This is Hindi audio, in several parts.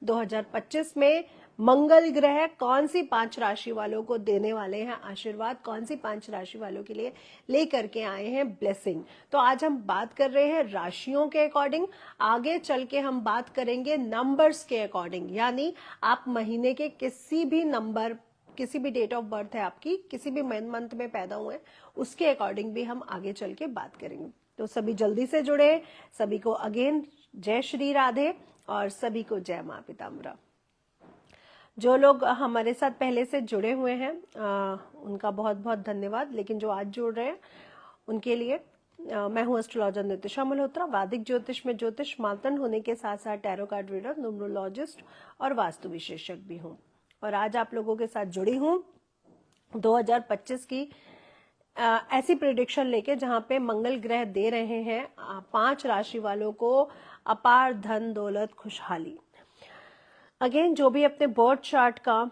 2025 में मंगल ग्रह कौन सी 5 राशि वालों को देने वाले हैं आशीर्वाद, कौन सी 5 राशि वालों के लिए लेकर के आए हैं ब्लेसिंग। तो आज हम बात कर रहे हैं राशियों के अकॉर्डिंग, आगे चल के हम बात करेंगे नंबर्स के अकॉर्डिंग, यानी आप महीने के किसी भी नंबर, किसी भी डेट ऑफ बर्थ है आपकी, किसी भी मंथ में पैदा हुए हैं, उसके अकॉर्डिंग भी हम आगे चल के बात करेंगे। तो सभी जल्दी से जुड़े, सभी को अगेन जय श्री राधे और सभी को जय मां पिताम्बरा। जो लोग हमारे साथ पहले से जुड़े हुए हैं उनका बहुत बहुत धन्यवाद, लेकिन जो आज जुड़ रहे हैं उनके लिए मैं हूं एस्ट्रोलॉजर नितिशा मल्होत्रा, वैदिक ज्योतिष में ज्योतिष मातंड होने के साथ साथ टैरो कार्ड रीडर, न्यूमरोलॉजिस्ट और वास्तु विशेषज्ञ भी हूं। और आज आप लोगों के साथ जुड़ी हूं 2025 की ऐसी प्रेडिक्शन लेके जहां पे मंगल ग्रह दे रहे हैं 5 राशि वालों को अपार धन दौलत खुशहाली। अगेन जो भी अपने बर्थ चार्ट का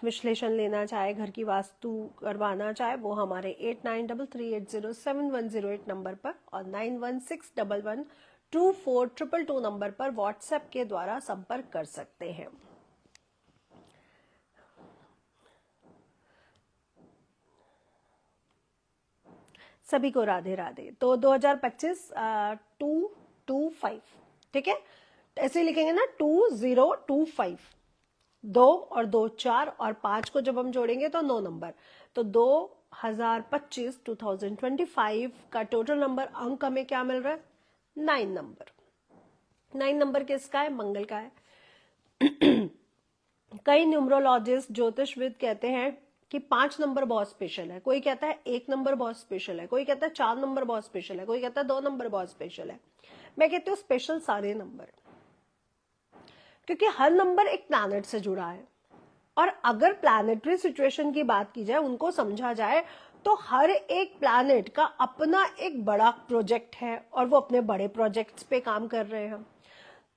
विश्लेषण लेना चाहे, घर की वास्तु करवाना चाहे, वो हमारे 8933807108 नंबर पर और 9161124222 नंबर पर व्हाट्सएप के द्वारा संपर्क कर सकते हैं। सभी को राधे राधे। तो 2025 225, ठीक है, ऐसे लिखेंगे ना 2025, 2 और 2 4 और 5 को जब हम जोड़ेंगे तो 9 नंबर, तो 2025 का टोटल नंबर अंक हमें क्या मिल रहा है? 9 नंबर। 9 नंबर किसका है? मंगल का है। कई न्यूमरोलॉजिस्ट ज्योतिषविद कहते हैं कि 5 नंबर बहुत स्पेशल है, कोई कहता है 1 नंबर बहुत स्पेशल है, कोई कहता है 4 नंबर बहुत स्पेशल है, कोई कहता है 2 नंबर बहुत स्पेशल है। मैं कहती हूँ स्पेशल सारे नंबर, क्योंकि हर नंबर एक प्लैनेट से जुड़ा है। और अगर प्लैनेटरी सिचुएशन की बात की जाए, उनको समझा जाए, तो हर एक प्लैनेट का अपना एक बड़ा प्रोजेक्ट है और वो अपने बड़े प्रोजेक्ट्स पे काम कर रहे हैं,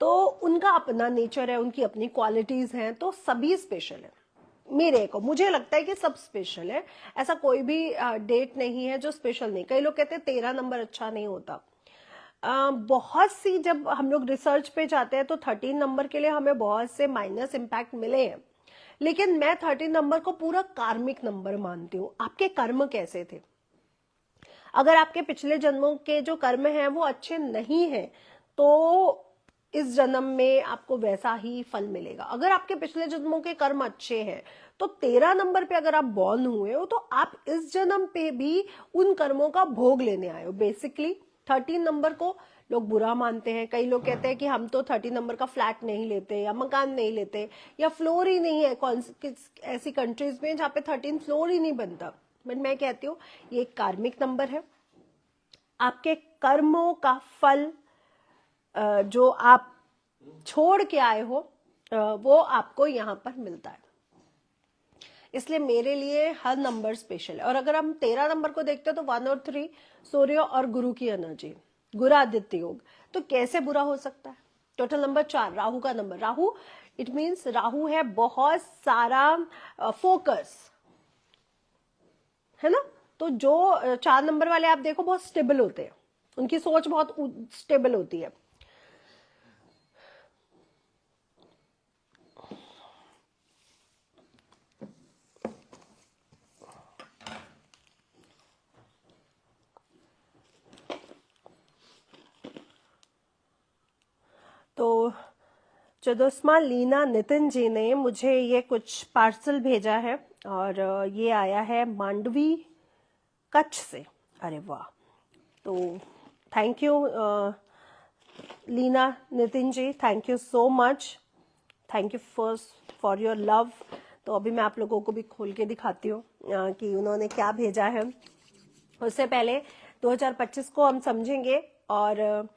तो उनका अपना नेचर है, उनकी अपनी क्वालिटीज हैं, तो सभी स्पेशल है। मुझे लगता है कि सब स्पेशल है, ऐसा कोई भी डेट नहीं है जो स्पेशल नहीं। कई लोग कहते हैं 13 नंबर अच्छा नहीं होता। बहुत सी जब हम लोग रिसर्च पे जाते हैं तो 13 नंबर के लिए हमें बहुत से माइनस इम्पैक्ट मिले हैं, लेकिन मैं 13 नंबर को पूरा कार्मिक नंबर मानती हूँ। आपके कर्म कैसे थे? अगर आपके पिछले जन्मों के जो कर्म हैं वो अच्छे नहीं हैं, तो इस जन्म में आपको वैसा ही फल मिलेगा। अगर आपके पिछले जन्मों के कर्म अच्छे हैं, तो 13 नंबर पे अगर आप बॉर्न हुए हो, तो आप इस जन्म पे भी उन कर्मों का भोग लेने आए हो। बेसिकली 13 नंबर को लोग बुरा मानते हैं। कई लोग कहते हैं कि हम तो 13 नंबर का फ्लैट नहीं लेते, या मकान नहीं लेते, या फ्लोर ही नहीं है। ऐसी कंट्रीज में जहाँ पे 13 फ्लोर ही नहीं बनता। बट मैं कहती हूँ ये एक कार्मिक नंबर है। आपके कर्मों का फल जो आप छोड़ के आए हो वो आपको यहाँ पर मिलता है। इसलिए मेरे लिए हर नंबर स्पेशल है। और अगर हम 13 नंबर को देखते हैं तो 1 और 3 सूर्य और गुरु की एनर्जी, गुरादित्य योग, तो कैसे बुरा हो सकता है? टोटल नंबर 4, राहु का number. Rahu it means Rahu है बहुत सारा फोकस, है ना। तो जो 4 नंबर वाले आप देखो बहुत स्टेबल होते हैं, उनकी सोच बहुत स्टेबल होती है। तो चौदसमा लीना नितिन जी ने मुझे ये कुछ पार्सल भेजा है, और ये आया है मांडवी कच्छ से। अरे वाह, तो thank you Leena Nitin ji, thank you so much, thank you first for your love. तो अभी मैं आप लोगों को भी खोल के दिखाती हूँ कि उन्होंने क्या भेजा है। उससे पहले 2025 को हम समझेंगे और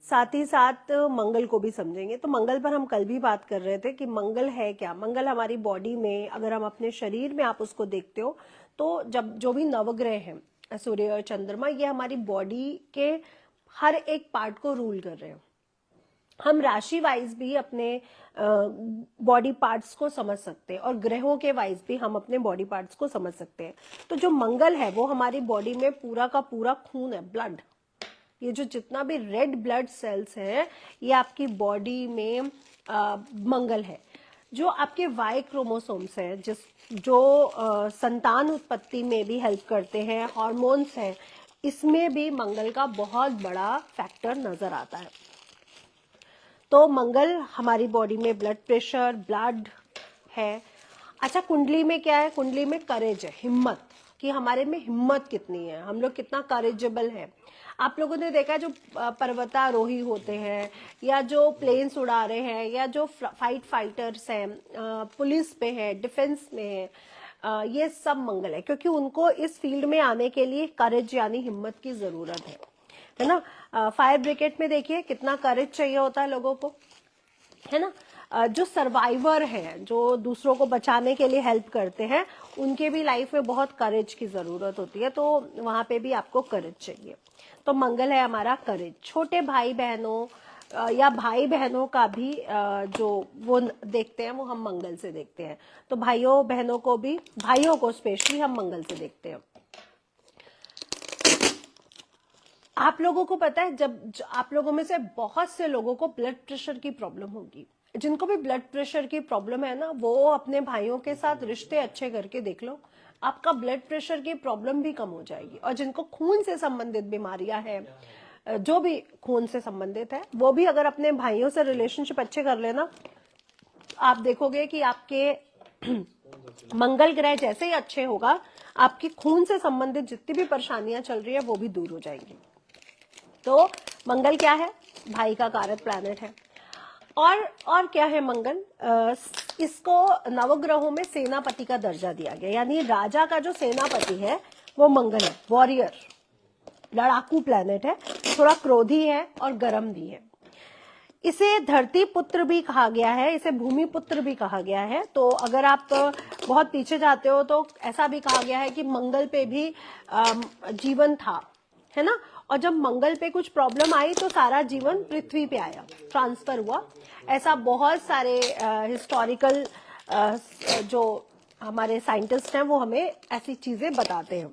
साथ ही साथ मंगल को भी समझेंगे। तो मंगल पर हम कल भी बात कर रहे थे कि मंगल है क्या। मंगल हमारी बॉडी में, अगर हम अपने शरीर में आप उसको देखते हो, तो जब जो भी नवग्रह हैं, सूर्य और चंद्रमा, ये हमारी बॉडी के हर एक पार्ट को रूल कर रहे हैं। हम राशि वाइज भी अपने बॉडी पार्ट्स को समझ सकते हैं, और ग्रहों के वाइज भी हम अपने बॉडी पार्ट्स को समझ सकते हैं। तो जो मंगल है वो हमारी बॉडी में पूरा का पूरा खून है, ब्लड। ये जो जितना भी रेड ब्लड सेल्स है, ये आपकी बॉडी में मंगल है। जो आपके वाई क्रोमोसोम्स है, जो संतान उत्पत्ति में भी हेल्प करते हैं, हार्मोन्स हैं, इसमें भी मंगल का बहुत बड़ा फैक्टर नजर आता है। तो मंगल हमारी बॉडी में ब्लड प्रेशर, ब्लड है। अच्छा, कुंडली में क्या है? कुंडली में करेज है, हिम्मत, कि हमारे में हिम्मत कितनी है, हम लोग कितना करेजेबल है। आप लोगों ने देखा जो पर्वतारोही होते हैं, या जो प्लेन्स उड़ा रहे हैं, या जो फाइटर्स हैं, पुलिस पे है, डिफेंस में है, ये सब मंगल है, क्योंकि उनको इस फील्ड में आने के लिए करेज यानी हिम्मत की जरूरत है ना। फायर ब्रिगेड में देखिए कितना करेज चाहिए होता है लोगों को, है ना। जो सर्वाइवर हैं, जो दूसरों को बचाने के लिए हेल्प करते हैं, उनके भी लाइफ में बहुत करेज की जरूरत होती है, तो वहां पे भी आपको करेज चाहिए। तो मंगल है हमारा करेज। छोटे भाई बहनों या भाई बहनों का भी जो वो देखते हैं, वो हम मंगल से देखते हैं। तो भाइयों बहनों को भी, भाइयों को स्पेशली हम मंगल से देखते हैं। आप लोगों को पता है, जब आप लोगों में से बहुत से लोगों को ब्लड प्रेशर की प्रॉब्लम होगी, जिनको भी ब्लड प्रेशर की प्रॉब्लम है ना, वो अपने भाइयों के साथ रिश्ते अच्छे करके देख लो, आपका ब्लड प्रेशर की प्रॉब्लम भी कम हो जाएगी। और जिनको खून से संबंधित बीमारियां हैं, जो भी खून से संबंधित है, वो भी अगर अपने भाइयों से रिलेशनशिप अच्छे कर लेना, आप देखोगे कि आपके मंगल ग्रह जैसे ही अच्छे होगा, आपकी खून से संबंधित जितनी भी परेशानियां चल रही है वो भी दूर हो जाएंगी। तो मंगल क्या है? भाई का कारक प्लैनेट है। और क्या है मंगल? इसको नवग्रहों में सेनापति का दर्जा दिया गया, यानी राजा का जो सेनापति है वो मंगल है। वॉरियर, लड़ाकू प्लैनेट है, थोड़ा क्रोधी है और गर्म भी है। इसे धरती पुत्र भी कहा गया है, इसे भूमि पुत्र भी कहा गया है। तो अगर आप बहुत पीछे जाते हो तो ऐसा भी कहा गया है कि मंगल पे भी जीवन था, है ना। और जब मंगल पे कुछ प्रॉब्लम आई तो सारा जीवन पृथ्वी पे आया, ट्रांसफर हुआ। ऐसा बहुत सारे हिस्टोरिकल जो हमारे साइंटिस्ट हैं वो हमें ऐसी चीजें बताते हैं।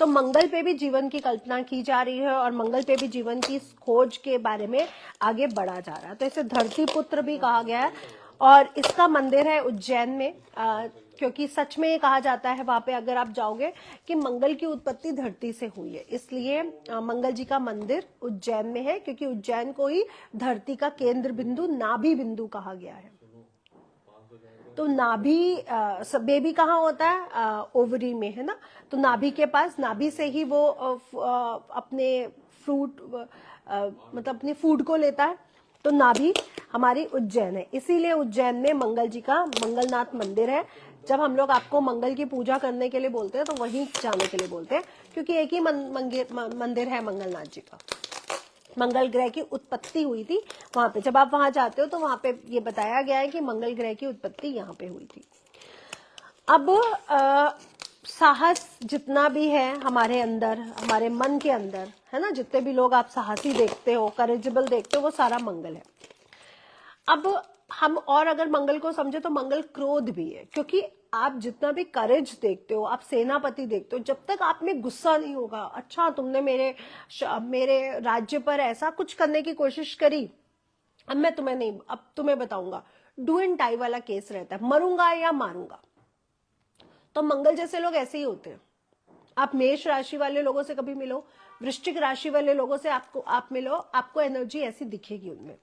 तो मंगल पे भी जीवन की कल्पना की जा रही है और मंगल पे भी जीवन की खोज के बारे में आगे बढ़ा जा रहा है। तो इसे धरती पुत्र भी कहा गया है। और इसका मंदिर है उज्जैन में, क्योंकि सच में ये कहा जाता है वहां पे अगर आप जाओगे कि मंगल की उत्पत्ति धरती से हुई है, इसलिए मंगल जी का मंदिर उज्जैन में है, क्योंकि उज्जैन को ही धरती का केंद्र बिंदु, नाभि बिंदु कहा गया है। तो नाभि, बेबी कहाँ होता है? ओवरी में, है ना। तो नाभि के पास, नाभि से ही वो अपने फ्रूट मतलब अपने फूड को लेता है। तो नाभि हमारी उज्जैन है, इसीलिए उज्जैन में मंगल जी का मंगलनाथ मंदिर है। जब हम लोग आपको मंगल की पूजा करने के लिए बोलते हैं तो वहीं जाने के लिए बोलते हैं, क्योंकि एक ही मंदिर है मंगलनाथ जी का। मंगल ग्रह की उत्पत्ति हुई थी वहां पे। जब आप वहां जाते हो तो वहां पे ये बताया गया है कि मंगल ग्रह की उत्पत्ति यहाँ पे हुई थी। अब साहस जितना भी है हमारे अंदर, हमारे मन के अंदर, है ना, जितने भी लोग आप साहसी देखते हो, करेजेबल देखते हो, वो सारा मंगल है। अब हम और अगर मंगल को समझे तो मंगल क्रोध भी है, क्योंकि आप जितना भी करेज देखते हो, आप सेनापति देखते हो, जब तक आप में गुस्सा नहीं होगा, अच्छा तुमने मेरे राज्य पर ऐसा कुछ करने की कोशिश करी, अब मैं तुम्हें नहीं, अब तुम्हें बताऊंगा, डू एंड डाई वाला केस रहता है, मरूंगा या मारूंगा। तो मंगल जैसे लोग ऐसे ही होते हैं। आप मेष राशि वाले लोगों से कभी मिलो, वृश्चिक राशि वाले लोगों से आप मिलो, आपको एनर्जी ऐसी दिखेगी उनमें।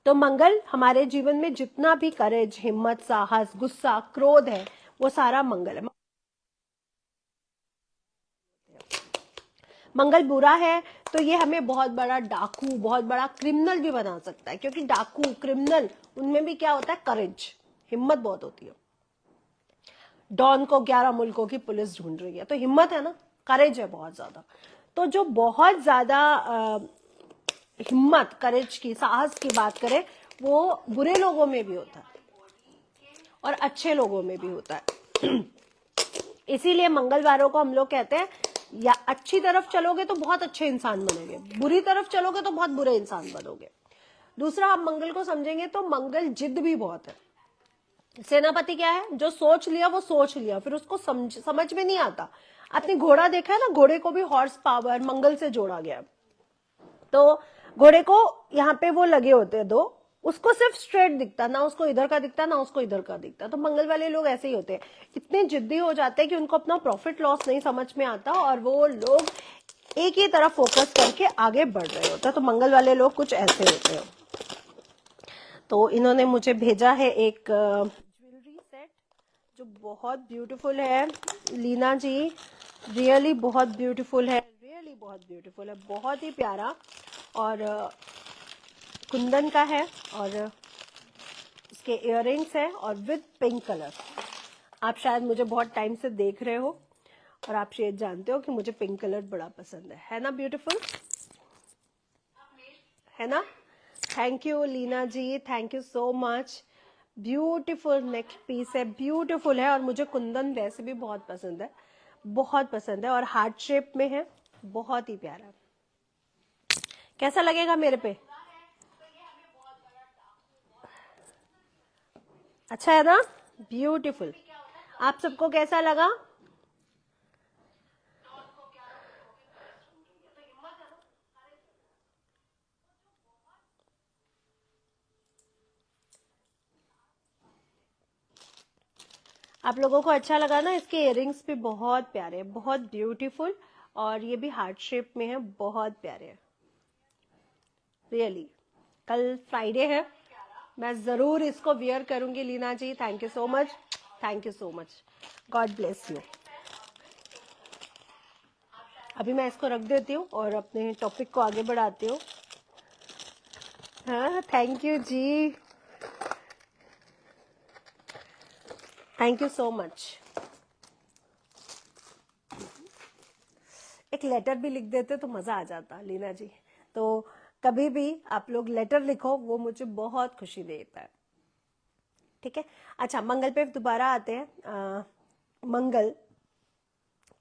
तो मंगल हमारे जीवन में जितना भी करेज, हिम्मत, साहस, गुस्सा, क्रोध है, वो सारा मंगल है। मंगल बुरा है तो ये हमें बहुत बड़ा डाकू, बहुत बड़ा क्रिमिनल भी बना सकता है, क्योंकि डाकू, क्रिमिनल, उनमें भी क्या होता है? करेज, हिम्मत बहुत होती है। डॉन को 11 मुल्कों की पुलिस ढूंढ रही है, तो हिम्मत है ना, करेज है बहुत ज्यादा। तो जो बहुत ज्यादा हिम्मत, करेज की, साहस की बात करें, वो बुरे लोगों में भी होता है और अच्छे लोगों में भी होता है। इसीलिए मंगलवारों को हम लोग कहते हैं, या अच्छी तरफ चलोगे तो बहुत अच्छे इंसान बनोगे, बुरी तरफ चलोगे तो बहुत बुरे इंसान बनोगे। दूसरा, आप मंगल को समझेंगे तो मंगल जिद भी बहुत है। सेनापति क्या है? जो सोच लिया वो सोच लिया, फिर उसको समझ में नहीं आता। आपने घोड़ा देखा है ना, घोड़े को भी हॉर्स पावर मंगल से जोड़ा गया। तो घोड़े को यहाँ पे वो लगे होते हैं दो, उसको सिर्फ स्ट्रेट दिखता, ना उसको इधर का दिखता ना उसको इधर का दिखता। तो मंगल वाले लोग ऐसे ही होते हैं, इतने जिद्दी हो जाते हैं कि उनको अपना प्रॉफिट लॉस नहीं समझ में आता और वो लोग एक ही तरफ फोकस करके आगे बढ़ रहे होते हैं। तो मंगल वाले लोग कुछ ऐसे होते हैं। तो इन्होंने मुझे भेजा है एक ज्वेलरी सेट जो बहुत ब्यूटीफुल है। लीना जी रियली बहुत ब्यूटीफुल है, रियली बहुत ब्यूटीफुल है, बहुत ही प्यारा। और कुंदन का है और इसके इयररिंग्स है और विद पिंक कलर। आप शायद मुझे बहुत टाइम से देख रहे हो और आप शायद जानते हो कि मुझे पिंक कलर बड़ा पसंद है ना? ब्यूटीफुल है ना? Thank you Leena ji, thank you so much. Beautiful neck piece है, ब्यूटीफुल है। और मुझे कुंदन वैसे भी बहुत पसंद है, बहुत पसंद है। और हार्ट शेप में है, बहुत ही प्यारा। कैसा लगेगा मेरे पे? अच्छा है ना? ब्यूटीफुल। आप सबको कैसा लगा? आप लोगों को अच्छा लगा ना? इसके इयररिंग्स भी बहुत प्यारे, बहुत ब्यूटीफुल। और ये भी हार्ट शेप में है, बहुत प्यारे रियली। कल फ्राइडे है, मैं जरूर इसको वियर करूंगी Leena ji. Thank you so much, thank you so much, God bless you. अभी मैं इसको रख देती हूँ और अपने टॉपिक को आगे बढ़ाती हूँ। हाँ, थैंक यू जी, थैंक यू सो मच। एक लेटर भी लिख देते तो मजा आ जाता लीना जी। तो कभी भी आप लोग लेटर लिखो, वो मुझे बहुत खुशी देता है। ठीक है, अच्छा मंगल पे दोबारा आते हैं। मंगल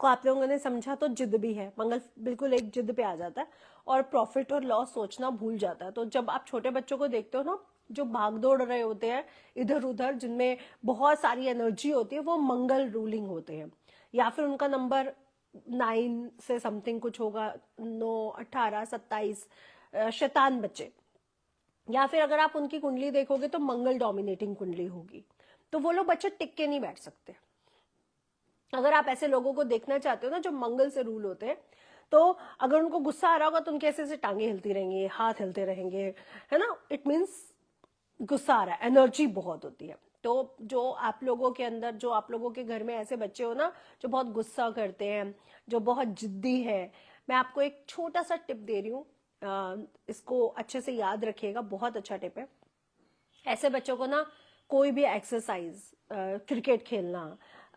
को आप लोगों ने समझा तो जिद भी है। मंगल बिल्कुल एक जिद पे आ जाता है और प्रॉफिट और लॉस सोचना भूल जाता है। तो जब आप छोटे बच्चों को देखते हो ना, जो भाग दौड़ रहे होते हैं इधर उधर, जिनमें बहुत सारी एनर्जी होती है, वो मंगल रूलिंग होते हैं। या फिर उनका नंबर 9 से समथिंग कुछ होगा, 9, 18, 27, शैतान बच्चे। या फिर अगर आप उनकी कुंडली देखोगे तो मंगल डोमिनेटिंग कुंडली होगी। तो वो लोग बच्चे टिक के नहीं बैठ सकते। अगर आप ऐसे लोगों को देखना चाहते हो ना जो मंगल से रूल होते हैं, तो अगर उनको गुस्सा आ रहा होगा तो उनके ऐसे ऐसे टांगे हिलती रहेंगी, हाथ हिलते रहेंगे, है ना? इट मीन्स गुस्सा आ रहा है, एनर्जी बहुत होती है। तो जो आप लोगों के अंदर, जो आप लोगों के घर में ऐसे बच्चे हो ना जो बहुत गुस्सा करते हैं, जो बहुत जिद्दी है, मैं आपको एक छोटा सा टिप दे रही हूँ, इसको अच्छे से याद रखिएगा, बहुत अच्छा टिप है। ऐसे बच्चों को ना कोई भी एक्सरसाइज, क्रिकेट खेलना,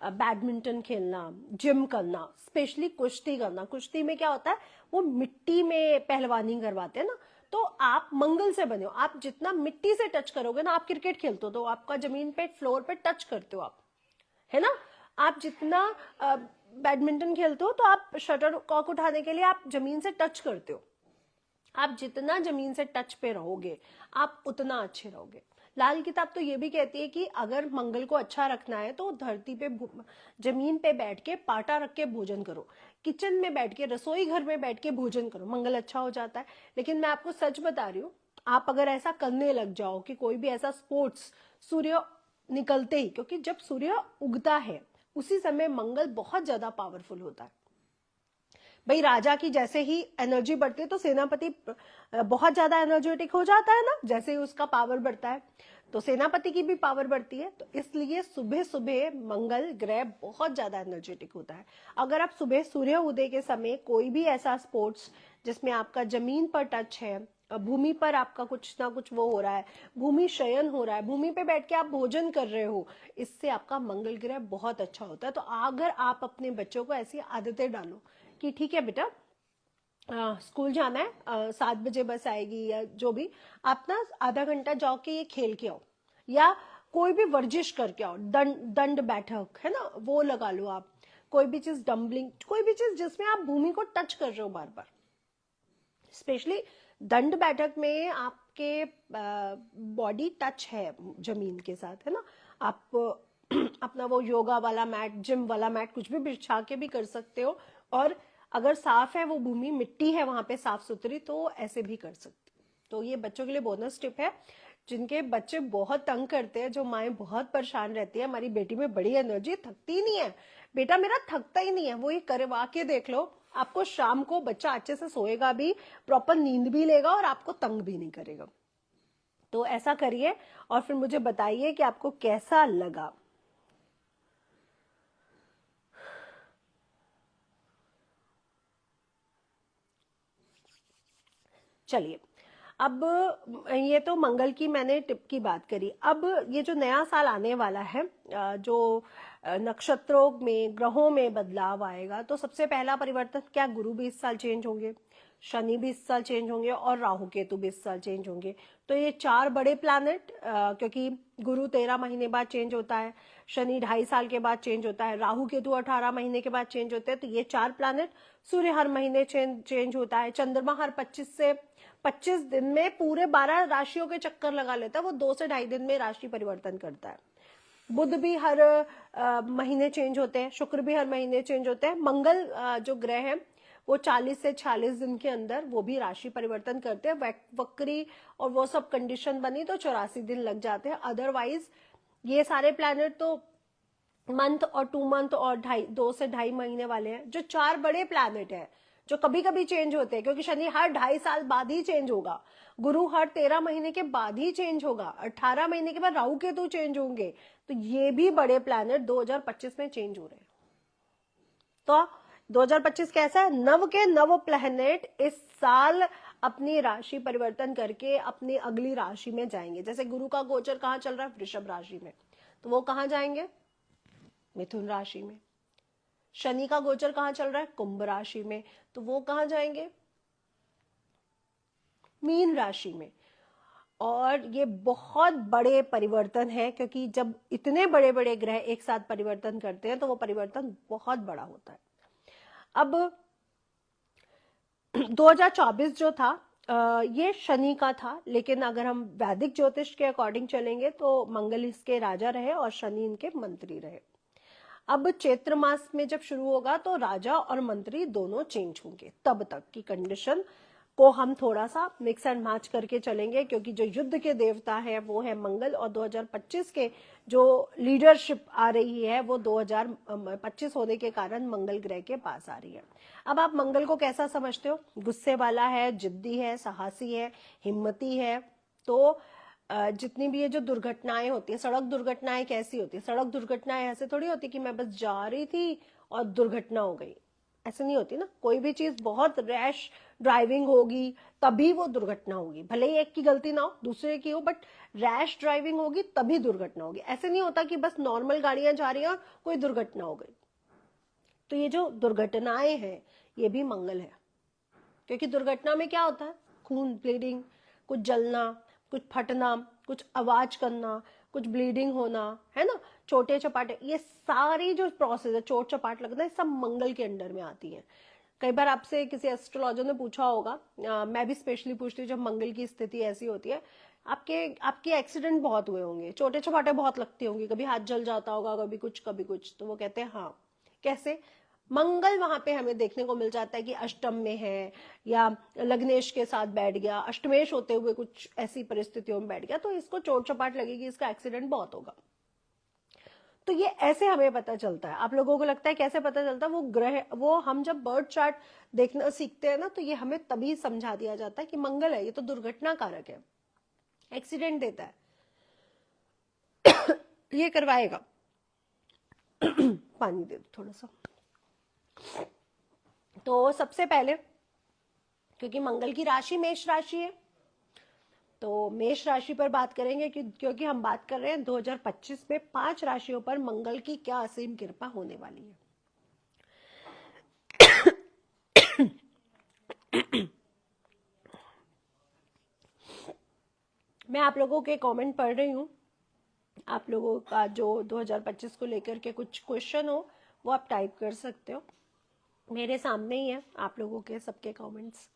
बैडमिंटन खेलना, जिम करना, स्पेशली कुश्ती करना। कुश्ती में क्या होता है, वो मिट्टी में पहलवानी करवाते हैं ना। तो आप मंगल से बने हो, आप जितना मिट्टी से टच करोगे ना, आप क्रिकेट खेलते हो तो आपका जमीन पे, फ्लोर पे टच करते हो आप, है ना? आप जितना बैडमिंटन खेलते हो तो आप शटल कॉक उठाने के लिए आप जमीन से टच करते हो। आप जितना जमीन से टच पे रहोगे आप उतना अच्छे रहोगे। लाल किताब तो ये भी कहती है कि अगर मंगल को अच्छा रखना है तो धरती पे, जमीन पे बैठ के पाटा रख के भोजन करो, किचन में बैठ के, रसोई घर में बैठ के भोजन करो, मंगल अच्छा हो जाता है। लेकिन मैं आपको सच बता रही हूँ, आप अगर ऐसा करने लग जाओ कि कोई भी ऐसा स्पोर्ट्स, सूर्य निकलते ही, क्योंकि जब सूर्य उगता है उसी समय मंगल बहुत ज्यादा पावरफुल होता है। भाई राजा की जैसे ही एनर्जी बढ़ती है तो सेनापति बहुत ज्यादा एनर्जेटिक हो जाता है ना, जैसे ही उसका पावर बढ़ता है तो सेनापति की भी पावर बढ़ती है। तो इसलिए सुबह सुबह मंगल ग्रह बहुत ज्यादा एनर्जेटिक होता है। अगर आप सुबह सूर्य उदय के समय कोई भी ऐसा स्पोर्ट्स जिसमें आपका जमीन पर टच है, भूमि पर आपका कुछ ना कुछ वो हो रहा है, भूमि शयन हो रहा है, भूमि पे बैठ के आप भोजन कर रहे हो, इससे आपका मंगल ग्रह बहुत अच्छा होता है। तो अगर आप अपने बच्चों को ऐसी आदतें डालो कि ठीक है बेटा, स्कूल जाना है, 7 बजे बस आएगी, या जो भी, आप ना आधा घंटा जाओ के ये खेल के आओ, या कोई भी वर्जिश करके आओ, दंड बैठक है ना, वो लगा लो आप। कोई भी चीज, डम्बलिंग, कोई भी चीज जिसमें आप भूमि को टच कर रहे हो बार बार। स्पेशली दंड बैठक में आपके बॉडी टच है जमीन के साथ, है ना? आप अपना वो योगा वाला मैट, जिम वाला मैट कुछ भी बिछा के भी कर सकते हो, और अगर साफ है वो भूमि, मिट्टी है वहां पे साफ सुथरी, तो ऐसे भी कर सकते हो। तो ये बच्चों के लिए बोनस टिप है। जिनके बच्चे बहुत तंग करते हैं, जो माएँ बहुत परेशान रहती है, हमारी बेटी में बड़ी एनर्जी, थकती ही नहीं है, बेटा मेरा थकता ही नहीं है, वो ये करवा के देख लो, आपको शाम को बच्चा अच्छे से सोएगा भी, प्रॉपर नींद भी लेगा और आपको तंग भी नहीं करेगा। तो ऐसा करिए और फिर मुझे बताइए कि आपको कैसा लगा। चलिए, अब ये तो मंगल की मैंने टिप की बात करी। अब ये जो नया साल आने वाला है, जो नक्षत्रों में, ग्रहों में बदलाव आएगा, तो सबसे पहला परिवर्तन क्या, गुरु भी इस साल चेंज होंगे, शनि भी इस साल चेंज होंगे और राहु केतु भी इस साल चेंज होंगे। तो ये 4 बड़े प्लैनेट, क्योंकि गुरु 13 महीने बाद चेंज होता है, शनि 2.5 साल के बाद चेंज होता है, राहु केतु 18 महीने के बाद चेंज होते हैं। तो ये 4 प्लैनेट, सूर्य हर महीने चेंज होता है, चंद्रमा हर 25 दिन में पूरे 12 राशियों के चक्कर लगा लेता है, वो 2 से 2.5 दिन में राशि परिवर्तन करता है। बुध भी हर महीने चेंज होते हैं, शुक्र भी हर महीने चेंज होते हैं, मंगल जो ग्रह है वो 40 से 46 दिन के अंदर वो भी राशि परिवर्तन करते हैं। वक्री और वो सब कंडीशन बनी तो 84 दिन लग जाते हैं। अदरवाइज ये सारे प्लैनेट तो मंथ और 2 मंथ और 2 से 2.5 महीने वाले हैं। जो 4 बड़े प्लैनेट है जो कभी कभी चेंज होते हैं, क्योंकि शनि हर 2.5 साल बाद ही चेंज होगा, गुरु हर 13 महीने के बाद ही चेंज होगा, 18 महीने के बाद राहु केतु चेंज होंगे, तो ये भी बड़े प्लैनेट 2025 में चेंज हो रहे हैं। तो 2025 कैसा है, नव के नव प्लैनेट इस साल अपनी राशि परिवर्तन करके अपनी अगली राशि में जाएंगे। जैसे गुरु का गोचर कहाँ चल रहा है, वृषभ राशि में, तो वो कहाँ जाएंगे, मिथुन राशि में। शनि का गोचर कहाँ चल रहा है, कुंभ राशि में, तो वो कहाँ जाएंगे, मीन राशि में। और ये बहुत बड़े परिवर्तन है, क्योंकि जब इतने बड़े बड़े ग्रह एक साथ परिवर्तन करते हैं तो वो परिवर्तन बहुत बड़ा होता है। अब 2024 जो था ये शनि का था, लेकिन अगर हम वैदिक ज्योतिष के अकॉर्डिंग चलेंगे तो मंगल इसके राजा रहे और शनि इनके मंत्री रहे। अब चैत्र मास में जब शुरू होगा तो राजा और मंत्री दोनों चेंज होंगे, तब तक की कंडीशन को हम थोड़ा सा मिक्स एंड मैच करके चलेंगे, क्योंकि जो युद्ध के देवता है वो है मंगल, और 2025 के जो लीडरशिप आ रही है वो 2025 होने के कारण मंगल ग्रह के पास आ रही है। अब आप मंगल को कैसा समझते हो, गुस्से वाला है, जिद्दी है, साहसी है, हिम्मती है। तो जितनी भी ये जो दुर्घटनाएं होती है, सड़क दुर्घटनाएं कैसी होती है, सड़क दुर्घटनाएं ऐसे थोड़ी होती कि मैं बस जा रही थी और दुर्घटना हो गई, ऐसे नहीं होती ना। कोई भी चीज बहुत रैश ड्राइविंग होगी तभी वो दुर्घटना होगी, भले ही एक की गलती ना हो, दूसरे की हो, बट रैश ड्राइविंग होगी तभी दुर्घटना होगी। ऐसे नहीं होता कि बस नॉर्मल गाड़ियां जा रही हैं और कोई दुर्घटना हो गई। तो ये जो दुर्घटनाएं हैं ये भी मंगल है, क्योंकि दुर्घटना में क्या होता है, खून, ब्लीडिंग, कुछ जलना, कुछ फटना, कुछ आवाज करना, कुछ ब्लीडिंग होना, है ना, छोटे चपाटे, ये सारी जो प्रोसेस है, चोट चपाट लगना, ये सब मंगल के अंडर में आती है। कई बार आपसे किसी एस्ट्रोलॉजर ने पूछा होगा, मैं भी स्पेशली पूछती हूँ, जब मंगल की स्थिति ऐसी होती है, आपके एक्सीडेंट बहुत हुए होंगे, छोटे चपाटे बहुत लगती होंगी, कभी हाथ जल जाता होगा, कभी कुछ कभी कुछ, तो वो कहते हैं हाँ, कैसे, मंगल वहां पे हमें देखने को मिल जाता है कि अष्टम में है या लग्नेश के साथ बैठ गया, अष्टमेश होते हुए कुछ ऐसी परिस्थितियों में बैठ गया, तो इसको चोट चपाट लगेगी, इसका एक्सीडेंट बहुत होगा। तो ये ऐसे हमें पता चलता है। आप लोगों को लगता है कैसे पता चलता है, वो ग्रह, वो हम जब बर्थ चार्ट देखना सीखते हैं ना, तो ये हमें तभी समझा दिया जाता है कि मंगल है, ये तो दुर्घटना कारक है, एक्सीडेंट देता है, ये करवाएगा। पानी दे दो थोड़ा सा। तो सबसे पहले, क्योंकि मंगल की राशि मेष राशि है, तो मेष राशि पर बात करेंगे, क्योंकि हम बात कर रहे हैं 2025 में 5 राशियों पर मंगल की क्या असीम कृपा होने वाली है। मैं आप लोगों के कमेंट पढ़ रही हूँ, आप लोगों का जो 2025 को लेकर के कुछ क्वेश्चन हो वो आप टाइप कर सकते हो, मेरे सामने ही है आप लोगों के सबके कमेंट्स।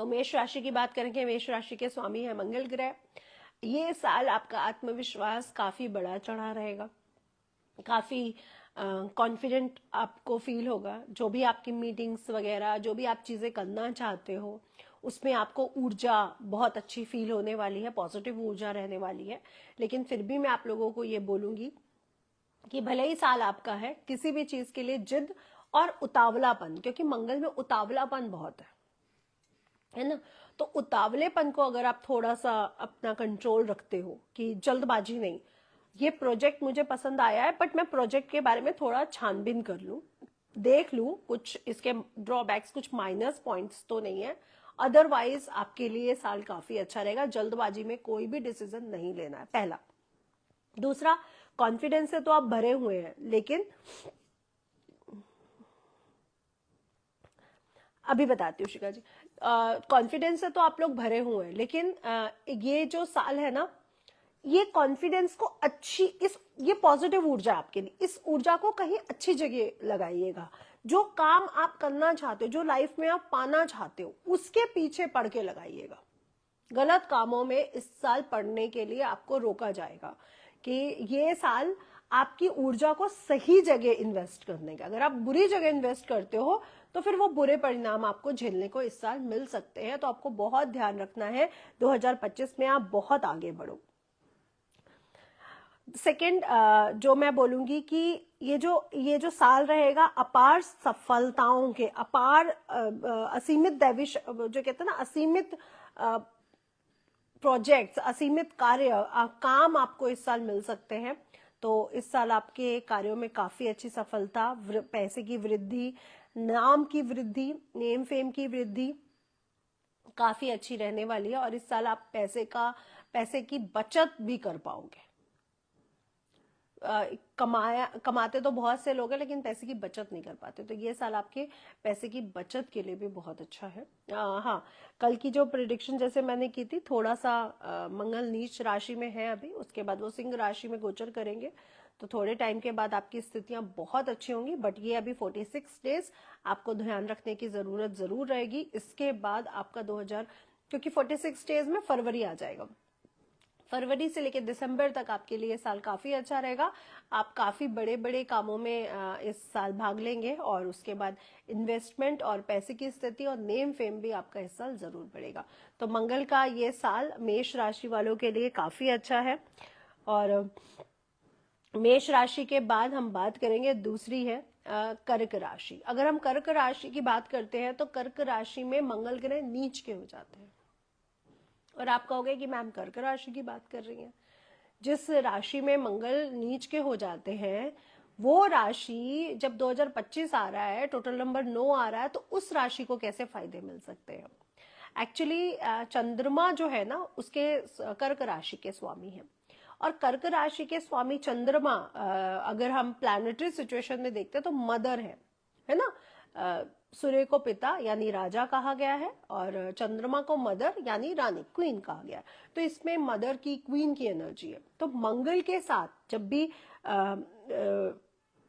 मेष राशि की बात करेंगे, मेष राशि के स्वामी है मंगल ग्रह। ये साल आपका आत्मविश्वास काफी बढ़ा चढ़ा रहेगा, काफी कॉन्फिडेंट आपको फील होगा। जो भी आपकी मीटिंग्स वगैरह, जो भी आप चीजें करना चाहते हो, उसमें आपको ऊर्जा बहुत अच्छी फील होने वाली है, पॉजिटिव ऊर्जा रहने वाली है। लेकिन फिर भी मैं आप लोगों को ये बोलूंगी कि भले ही साल आपका है, किसी भी चीज के लिए जिद और उतावलापन, क्योंकि मंगल में उतावलापन बहुत है ना, तो उतावलेपन को अगर आप थोड़ा सा अपना कंट्रोल रखते हो कि जल्दबाजी नहीं, ये प्रोजेक्ट मुझे पसंद आया है बट मैं प्रोजेक्ट के बारे में थोड़ा छानबीन कर लूं, देख लूं कुछ इसके ड्रॉबैक्स, कुछ माइनस पॉइंट्स तो नहीं है, अदरवाइज आपके लिए साल काफी अच्छा रहेगा। जल्दबाजी में कोई भी डिसीजन नहीं लेना है, पहला। दूसरा, कॉन्फिडेंस से तो आप भरे हुए हैं, लेकिन अभी बताती हूँ शिखा जी, कॉन्फिडेंस से तो आप लोग भरे हुए हैं, लेकिन ये जो साल है ना, ये कॉन्फिडेंस को ये पॉजिटिव ऊर्जा आपके लिए, इस ऊर्जा को कहीं अच्छी जगह लगाइएगा। जो काम आप करना चाहते हो, जो लाइफ में आप पाना चाहते हो, उसके पीछे पड़ के लगाइएगा। गलत कामों में इस साल पड़ने के लिए आपको रोका जाएगा कि ये साल आपकी ऊर्जा को सही जगह इन्वेस्ट करने का। अगर आप बुरी जगह इन्वेस्ट करते हो तो फिर वो बुरे परिणाम आपको झेलने को इस साल मिल सकते हैं, तो आपको बहुत ध्यान रखना है। 2025 में आप बहुत आगे बढ़ो। सेकंड, जो मैं बोलूंगी कि ये जो साल रहेगा अपार सफलताओं के, अपार असीमित दैविश, जो कहते हैं ना, असीमित प्रोजेक्ट्स, असीमित कार्य, काम आपको इस साल मिल सकते हैं। तो इस साल आपके कार्यों में काफी अच्छी सफलता, पैसे की वृद्धि, नाम की वृद्धि, नेम फेम की वृद्धि काफी अच्छी रहने वाली है। और इस साल आप पैसे की बचत भी कर पाओगे। कमाते तो बहुत से लोग हैं, लेकिन पैसे की बचत नहीं कर पाते, तो ये साल आपके पैसे की बचत के लिए भी बहुत अच्छा है। हाँ, कल की जो प्रिडिक्शन जैसे मैंने की थी, थोड़ा सा मंगल नीच राशि में है अभी, उसके बाद वो सिंह राशि में गोचर करेंगे, तो थोड़े टाइम के बाद आपकी स्थितियां बहुत अच्छी होंगी। बट ये अभी 46 डेज आपको ध्यान रखने की जरूरत जरूर रहेगी। इसके बाद आपका 2000, क्योंकि 46 डेज में फरवरी आ जाएगा, फरवरी से लेकर दिसंबर तक आपके लिए साल काफी अच्छा रहेगा। आप काफी बड़े बड़े कामों में इस साल भाग लेंगे, और उसके बाद इन्वेस्टमेंट और पैसे की स्थिति और नेम फेम भी आपका इस साल जरूर बढ़ेगा। तो मंगल का ये साल मेष राशि वालों के लिए काफी अच्छा है। और मेष राशि के बाद हम बात करेंगे, दूसरी है कर्क राशि। अगर हम कर्क राशि की बात करते हैं तो कर्क राशि में मंगल ग्रह नीच के हो जाते हैं। और आप कहोगे कि मैम कर्क राशि की बात कर रही हैं, जिस राशि में मंगल नीच के हो जाते हैं वो राशि जब 2025 आ रहा है, टोटल नंबर 9 आ रहा है, तो उस राशि को कैसे फायदे मिल सकते हैं। एक्चुअली चंद्रमा जो है ना, उसके कर्क राशि के स्वामी हैं, और कर्क राशि के स्वामी चंद्रमा अगर हम प्लैनेटरी सिचुएशन में देखते हैं तो मदर है ना, सूर्य को पिता यानी राजा कहा गया है, और चंद्रमा को मदर यानी रानी, क्वीन कहा गया है। तो इसमें मदर की, क्वीन की एनर्जी है। तो मंगल के साथ जब भी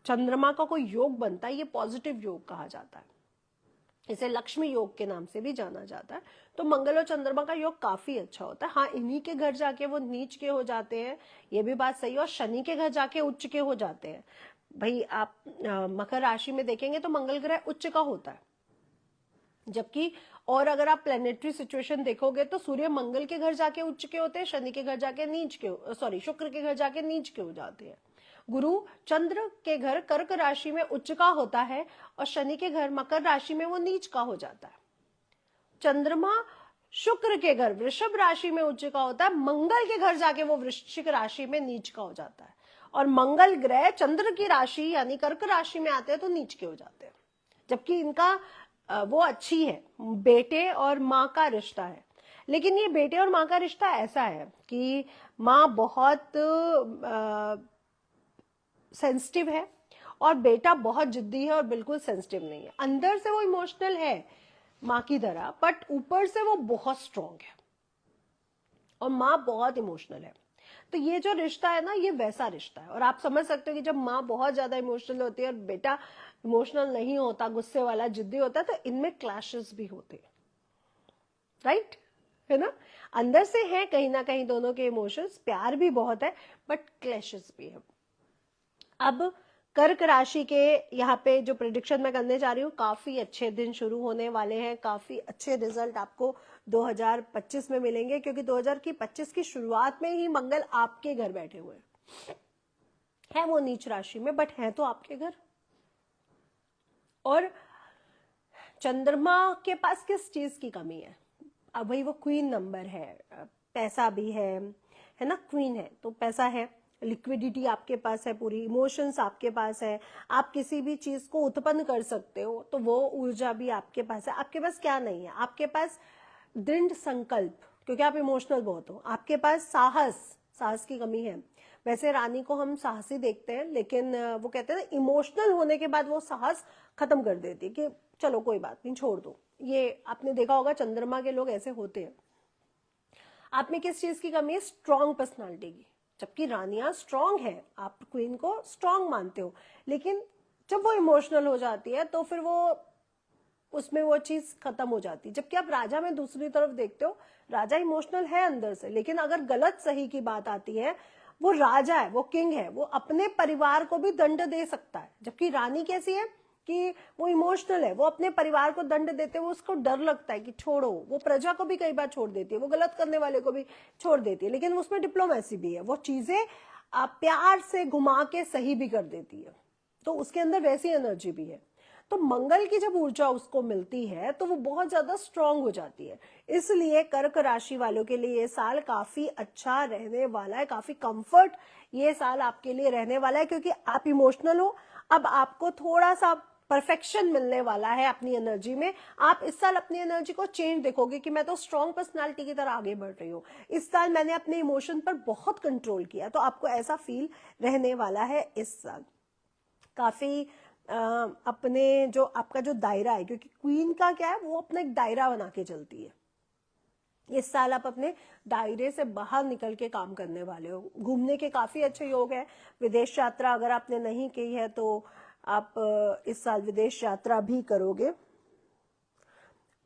चंद्रमा का कोई योग बनता है, ये पॉजिटिव योग कहा जाता है, इसे लक्ष्मी योग के नाम से भी जाना जाता है। तो मंगल और चंद्रमा का योग काफी अच्छा होता है। हाँ, इन्हीं के घर जाके वो नीच के हो जाते हैं, ये भी बात सही है, और शनि के घर जाके उच्च के हो जाते हैं। भाई आप मकर राशि में देखेंगे तो मंगल ग्रह उच्च का होता है, जबकि और अगर आप प्लेनेटरी सिचुएशन देखोगे तो सूर्य मंगल के घर जाके उच्च के होते हैं, शनि के घर जाके नीच के, सॉरी शुक्र के घर जाके नीच के हो जाते हैं। गुरु चंद्र के घर कर्क राशि में उच्च का होता है, और शनि के घर मकर राशि में वो नीच का हो जाता है। चंद्रमा शुक्र के घर वृषभ राशि में उच्च का होता है, मंगल के घर जाके वो वृश्चिक राशि में नीच का हो जाता है। और मंगल ग्रह चंद्र की राशि यानी कर्क राशि में आते हैं तो नीच के हो जाते हैं, जबकि इनका वो अच्छी है, बेटे और माँ का रिश्ता है। लेकिन ये बेटे और माँ का रिश्ता ऐसा है कि माँ बहुत सेंसिटिव है और बेटा बहुत जिद्दी है और बिल्कुल सेंसिटिव नहीं है। अंदर से वो इमोशनल है माँ की तरह, बट ऊपर से वो बहुत स्ट्रांग है, और माँ बहुत इमोशनल है। तो ये जो रिश्ता है ना, ये वैसा रिश्ता है। और आप समझ सकते हो कि जब माँ बहुत ज्यादा इमोशनल होती है और बेटा इमोशनल नहीं होता, गुस्से वाला, जिद्दी होता है, तो इनमें क्लैशेस भी होते हैं। राइट, है ना। अंदर से है कहीं ना कहीं दोनों के इमोशंस, प्यार भी बहुत है बट क्लैशेस भी है। अब कर्क राशि के यहाँ पे जो प्रिडिक्शन मैं करने जा रही हूँ, काफी अच्छे दिन शुरू होने वाले हैं, काफी अच्छे रिजल्ट आपको 2025 में मिलेंगे, क्योंकि 2025 की शुरुआत में ही मंगल आपके घर बैठे हुए है वो नीच राशि में, बट है तो आपके घर। और चंद्रमा के पास किस चीज की कमी है? अब भाई वो क्वीन नंबर है, पैसा भी है ना, क्वीन है तो पैसा है, लिक्विडिटी आपके पास है, पूरी इमोशंस आपके पास है, आप किसी भी चीज को उत्पन्न कर सकते हो, तो वो ऊर्जा भी आपके पास है। आपके पास क्या नहीं है? आपके पास दृढ़ संकल्प, क्योंकि आप इमोशनल बहुत हो। आपके पास साहस की कमी है। वैसे रानी को हम साहसी देखते हैं, लेकिन वो कहते हैं ना, इमोशनल होने के बाद वो साहस खत्म कर देती है कि चलो कोई बात नहीं, छोड़ दो। ये आपने देखा होगा, चंद्रमा के लोग ऐसे होते हैं। आप में किस चीज की कमी है? स्ट्रॉन्ग पर्सनालिटी की। जबकि रानियां स्ट्रॉन्ग है, आप क्वीन को स्ट्रॉन्ग मानते हो, लेकिन जब वो इमोशनल हो जाती है तो फिर वो उसमें वो चीज खत्म हो जाती है। जबकि आप राजा में दूसरी तरफ देखते हो, राजा इमोशनल है अंदर से, लेकिन अगर गलत सही की बात आती है, वो राजा है, वो किंग है, वो अपने परिवार को भी दंड दे सकता है। जबकि रानी कैसी है कि वो इमोशनल है, वो अपने परिवार को दंड देते हुए उसको डर लगता है कि छोड़ो, वो प्रजा को भी कई बार छोड़ देती है, वो गलत करने वाले को भी छोड़ देती है, लेकिन उसमें डिप्लोमेसी भी है, वो चीजें आप प्यार से घुमा के सही भी कर देती है, तो उसके अंदर वैसी एनर्जी भी है। तो मंगल की जब ऊर्जा उसको मिलती है तो वो बहुत ज्यादा स्ट्रांग हो जाती है। इसलिए कर्क राशि वालों के लिए ये साल काफी अच्छा रहने वाला है, काफी कंफर्ट ये साल आपके लिए रहने वाला है, क्योंकि आप इमोशनल हो। अब आपको थोड़ा सा परफेक्शन मिलने वाला है अपनी एनर्जी में। आप इस साल अपनी एनर्जी को चेंज देखोगे कि मैं तो स्ट्रॉन्ग पर्सनालिटी की तरह आगे बढ़ रही हूँ, इस साल मैंने अपने इमोशन पर बहुत कंट्रोल किया, तो आपको ऐसा फील रहने वाला है इस साल। काफी अपने जो आपका जो दायरा है, क्योंकि क्वीन का क्या है, वो अपना एक दायरा बना के चलती है। इस साल आप अपने दायरे से बाहर निकल के काम करने वाले हो। घूमने के काफी अच्छे योग है। विदेश यात्रा अगर आपने नहीं की है तो आप इस साल विदेश यात्रा भी करोगे,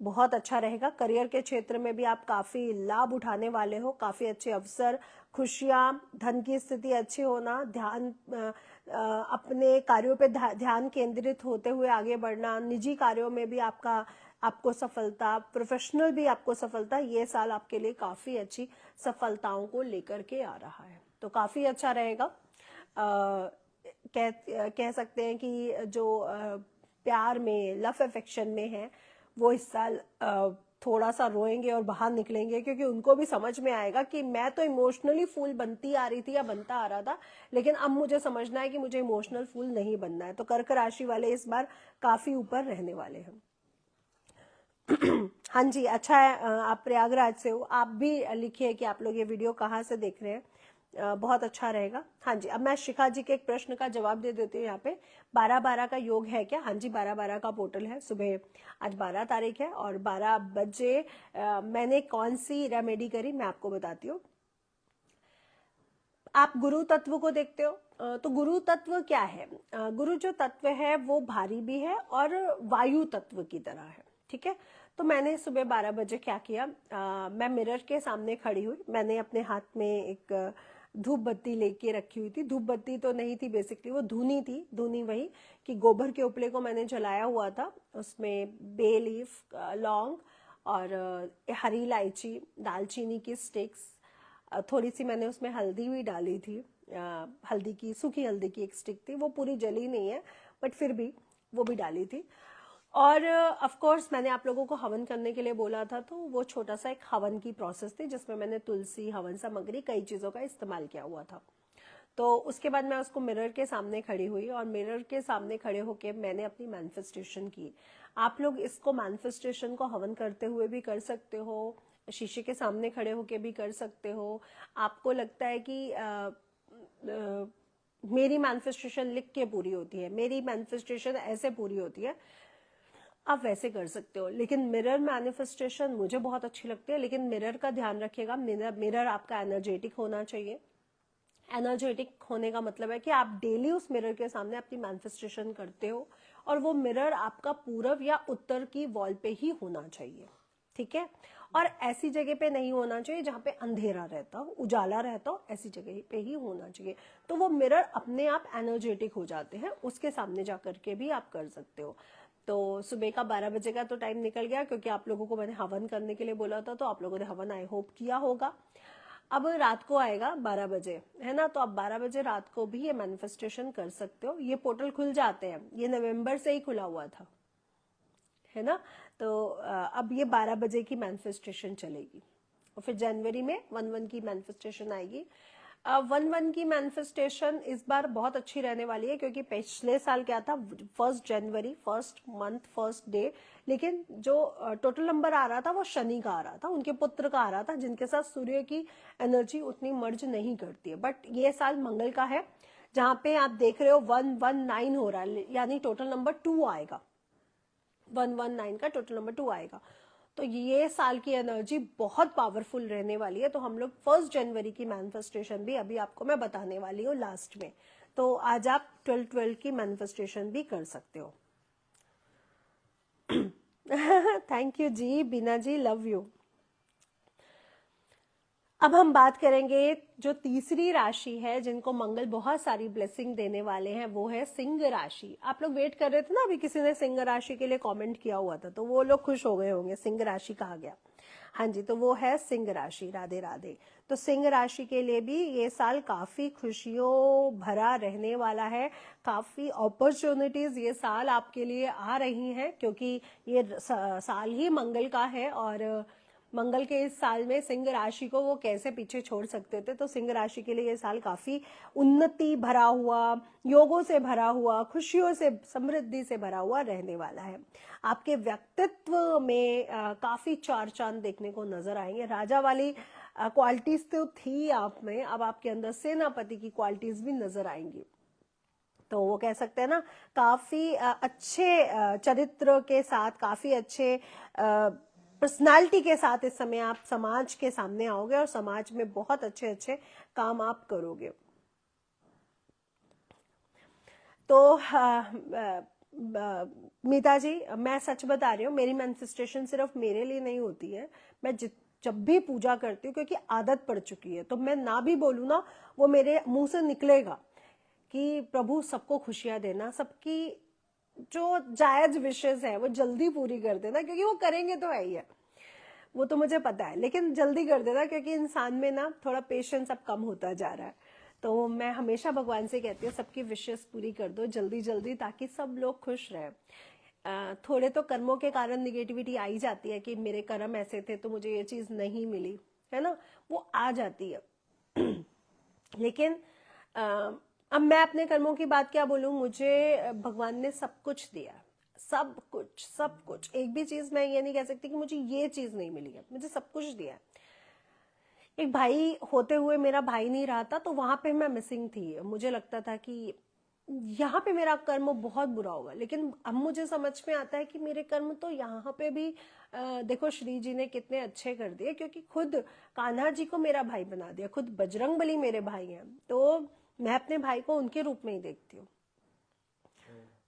बहुत अच्छा रहेगा। करियर के क्षेत्र में भी आप काफी लाभ उठाने वाले हो, काफी अच्छे अवसर, खुशियां, धन की स्थिति अच्छी होना, ध्यान अपने कार्यों पे ध्यान केंद्रित होते हुए आगे बढ़ना, निजी कार्यों में भी आपको सफलता, प्रोफेशनल भी आपको सफलता, ये साल आपके लिए काफी अच्छी सफलताओं को लेकर के आ रहा है, तो काफी अच्छा रहेगा। कह सकते हैं कि जो प्यार में, लव अफेक्शन में है, वो इस साल थोड़ा सा रोएंगे और बाहर निकलेंगे, क्योंकि उनको भी समझ में आएगा कि मैं तो इमोशनली फूल बनती आ रही थी या बनता आ रहा था, लेकिन अब मुझे समझना है कि मुझे इमोशनल फूल नहीं बनना है। तो कर्क राशि वाले इस बार काफी ऊपर रहने वाले हैं। हाँ जी, अच्छा है, आप प्रयागराज से हो। आप भी लिखिए कि आप लोग ये वीडियो कहाँ से देख रहे हैं, बहुत अच्छा रहेगा। हाँ जी, अब मैं शिखा जी के एक प्रश्न का जवाब दे देती हूँ। यहाँ पे 12-12 का योग है क्या? हाँ जी, 12-12 का पोर्टल है। सुबह आज 12 तारीख है और 12 बजे मैंने कौन सी रेमेडी करी मैं आपको बताती हूँ। आप गुरु तत्व को देखते हो, तो गुरु तत्व क्या है? गुरु जो तत्व है वो भारी भी है और वायु तत्व की तरह है, ठीक है। तो मैंने सुबह 12 बजे क्या किया, मैं मिरर के सामने खड़ी हुई, मैंने अपने हाथ में एक धूप बत्ती लेके रखी हुई थी। धूप बत्ती तो नहीं थी, बेसिकली वो धूनी थी। धूनी वही कि गोबर के उपले को मैंने जलाया हुआ था, उसमें बे लीफ, लौंग और हरी इलायची, दालचीनी की स्टिक्स, थोड़ी सी मैंने उसमें हल्दी भी डाली थी, हल्दी की, सूखी हल्दी की एक स्टिक थी, वो पूरी जली नहीं है बट फिर भी वो भी डाली थी। और ऑफ कोर्स मैंने आप लोगों को हवन करने के लिए बोला था, तो वो छोटा सा एक हवन की प्रोसेस थी जिसमें मैंने तुलसी, हवन सामग्री, कई चीज़ों का इस्तेमाल किया हुआ था। तो उसके बाद मैं उसको मिरर के सामने खड़ी हुई और मिरर के सामने खड़े होके मैंने अपनी मैनिफेस्टेशन की। आप लोग इसको मैनिफेस्टेशन को हवन करते हुए भी कर सकते हो, शीशे के सामने खड़े होके भी कर सकते हो। आपको लगता है कि मेरी मैनिफेस्टेशन लिख के पूरी होती है, मेरी मैनिफेस्टेशन ऐसे पूरी होती है, आप वैसे कर सकते हो। लेकिन मिरर मैनिफेस्टेशन मुझे बहुत अच्छी लगती है, लेकिन मिरर का ध्यान रखिएगा, मिरर आपका एनर्जेटिक होना चाहिए। एनर्जेटिक होने का मतलब है कि आप डेली उस मिरर के सामने अपनी मैनिफेस्टेशन करते हो और वो मिरर आपका पूरब या उत्तर की वॉल पे ही होना चाहिए, ठीक है। और ऐसी जगह पे नहीं होना चाहिए जहाँ पे अंधेरा रहता हो, उजाला रहता हो, ऐसी जगह पे ही होना चाहिए। तो वो मिरर अपने आप एनर्जेटिक हो जाते हैं, उसके सामने जा करके भी आप कर सकते हो। तो सुबह का 12 बजे का तो टाइम निकल गया, क्योंकि आप लोगों को मैंने हवन करने के लिए बोला था, तो आप लोगों ने हवन आई होप किया होगा। अब रात को आएगा 12 बजे, है ना, तो आप 12 बजे रात को भी ये मैनिफेस्टेशन कर सकते हो। ये पोर्टल खुल जाते हैं, ये नवंबर से ही खुला हुआ था, है ना। तो अब ये 12 बजे की मैनिफेस्टेशन चलेगी, और फिर जनवरी में 1/1 की मैनिफेस्टेशन आएगी। 1/1 की मैनिफेस्टेशन इस बार बहुत अच्छी रहने वाली है, क्योंकि पिछले साल क्या था, 1 जनवरी, फर्स्ट मंथ, फर्स्ट डे, लेकिन जो टोटल नंबर आ रहा था वो शनि का आ रहा था, उनके पुत्र का आ रहा था, जिनके साथ सूर्य की एनर्जी उतनी मर्ज नहीं करती है। बट ये साल मंगल का है, जहां पे आप देख रहे हो 119 हो रहा है, यानी टोटल नंबर 2 आएगा, 119 का टोटल नंबर 2 आएगा। तो ये साल की एनर्जी बहुत पावरफुल रहने वाली है। तो हम लोग 1 जनवरी की मैनिफेस्टेशन भी अभी आपको मैं बताने वाली हूँ लास्ट में, तो आज आप 12/12 की मैनिफेस्टेशन भी कर सकते हो। थैंक यू जी, बीना जी, लव यू। अब हम बात करेंगे जो तीसरी राशि है जिनको मंगल बहुत सारी ब्लेसिंग देने वाले हैं, वो है सिंह राशि। आप लोग वेट कर रहे थे ना, अभी किसी ने सिंह राशि के लिए कमेंट किया हुआ था, तो वो लोग खुश हो गए होंगे, सिंह राशि कहा गया। हाँ जी, तो वो है सिंह राशि। राधे राधे। तो सिंह राशि के लिए भी ये साल काफी खुशियों भरा रहने वाला है, काफी अपॉर्चुनिटीज ये साल आपके लिए आ रही हैं, क्योंकि ये साल ही मंगल का है, और मंगल के इस साल में सिंह राशि को वो कैसे पीछे छोड़ सकते थे। तो सिंह राशि के लिए ये साल काफी उन्नति भरा हुआ, योगों से भरा हुआ, खुशियों से, समृद्धि से भरा हुआ रहने वाला है। आपके व्यक्तित्व में काफी चार चांद देखने को नजर आएंगे। राजा वाली क्वालिटीज तो थी आप में, अब आपके अंदर सेनापति की क्वालिटीज भी नजर आएंगी। तो वो कह सकते हैं ना, काफी अच्छे चरित्र के साथ, काफी अच्छे पर्सनालिटी के साथ इस समय आप समाज के सामने आओगे, और समाज में बहुत अच्छे अच्छे काम आप करोगे। तो मीता जी, मैं सच बता रही हूँ, मेरी मैनिफेस्टेशन सिर्फ मेरे लिए नहीं होती है। मैं जब भी पूजा करती हूँ, क्योंकि आदत पड़ चुकी है, तो मैं ना भी बोलूँ ना, वो मेरे मुंह से निकलेगा कि प्रभु सबको खुशियां देना, सबकी जो जायज विशेष है वो जल्दी पूरी कर देना, क्योंकि वो करेंगे तो है ही है, वो तो मुझे पता है, लेकिन जल्दी कर देना, क्योंकि इंसान में ना थोड़ा पेशेंस अब कम होता जा रहा है। तो मैं हमेशा भगवान से कहती हूँ, सबकी विशेष पूरी कर दो जल्दी जल्दी, ताकि सब लोग खुश रहे। थोड़े तो कर्मों के कारण निगेटिविटी आ ही जाती है कि मेरे कर्म ऐसे थे तो मुझे ये चीज नहीं मिली, है ना, वो आ जाती है। लेकिन अब मैं अपने कर्मों की बात क्या बोलूं, मुझे भगवान ने सब कुछ दिया, सब कुछ, सब कुछ। एक भी चीज मैं ये नहीं कह सकती कि मुझे ये चीज नहीं मिली है, मुझे सब कुछ दिया है। एक भाई होते हुए मेरा भाई नहीं रहा था, तो वहां पे मैं मिसिंग थी। मुझे लगता था कि यहाँ पे मेरा कर्म बहुत बुरा होगा, लेकिन अब मुझे समझ में आता है कि मेरे कर्म तो यहाँ पे भी देखो श्री जी ने कितने अच्छे कर दिए, क्योंकि खुद कान्हा जी को मेरा भाई बना दिया, खुद बजरंग बली मेरे भाई हैं, तो मैं अपने भाई को उनके रूप में ही देखती हूँ।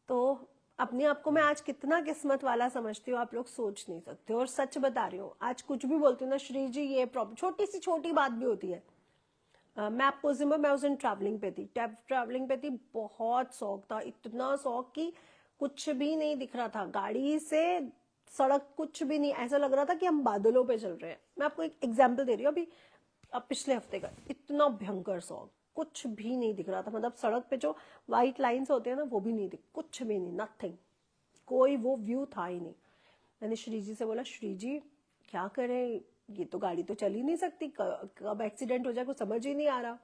तो अपने आप को मैं आज कितना किस्मत वाला समझती हूँ, आप लोग सोच नहीं सकते। और सच बता रही हूँ, आज कुछ भी बोलती हूँ ना, श्री जी ये प्रॉब्लम, छोटी सी छोटी बात भी होती है। मैं आपको जिम्मे, मैं उस दिन ट्रैवलिंग पे थी, बहुत शौक था, इतना शौक कि कुछ भी नहीं दिख रहा था, गाड़ी से सड़क कुछ भी नहीं, ऐसा लग रहा था कि हम बादलों पे चल रहे हैं। मैं आपको एक एग्जाम्पल दे रही हूँ, अभी अब पिछले हफ्ते का, इतना भयंकर शौक, कुछ भी नहीं दिख रहा था, मतलब सड़क पे जो व्हाइट लाइंस होते हैं ना, वो भी नहीं दिख, कुछ भी नहीं, नथिंग, कोई वो व्यू था ही नहीं। मैंने श्री जी से बोला, श्री जी क्या करें, ये तो गाड़ी तो चल ही नहीं सकती, कब एक्सीडेंट हो जाए कुछ समझ ही नहीं आ रहा।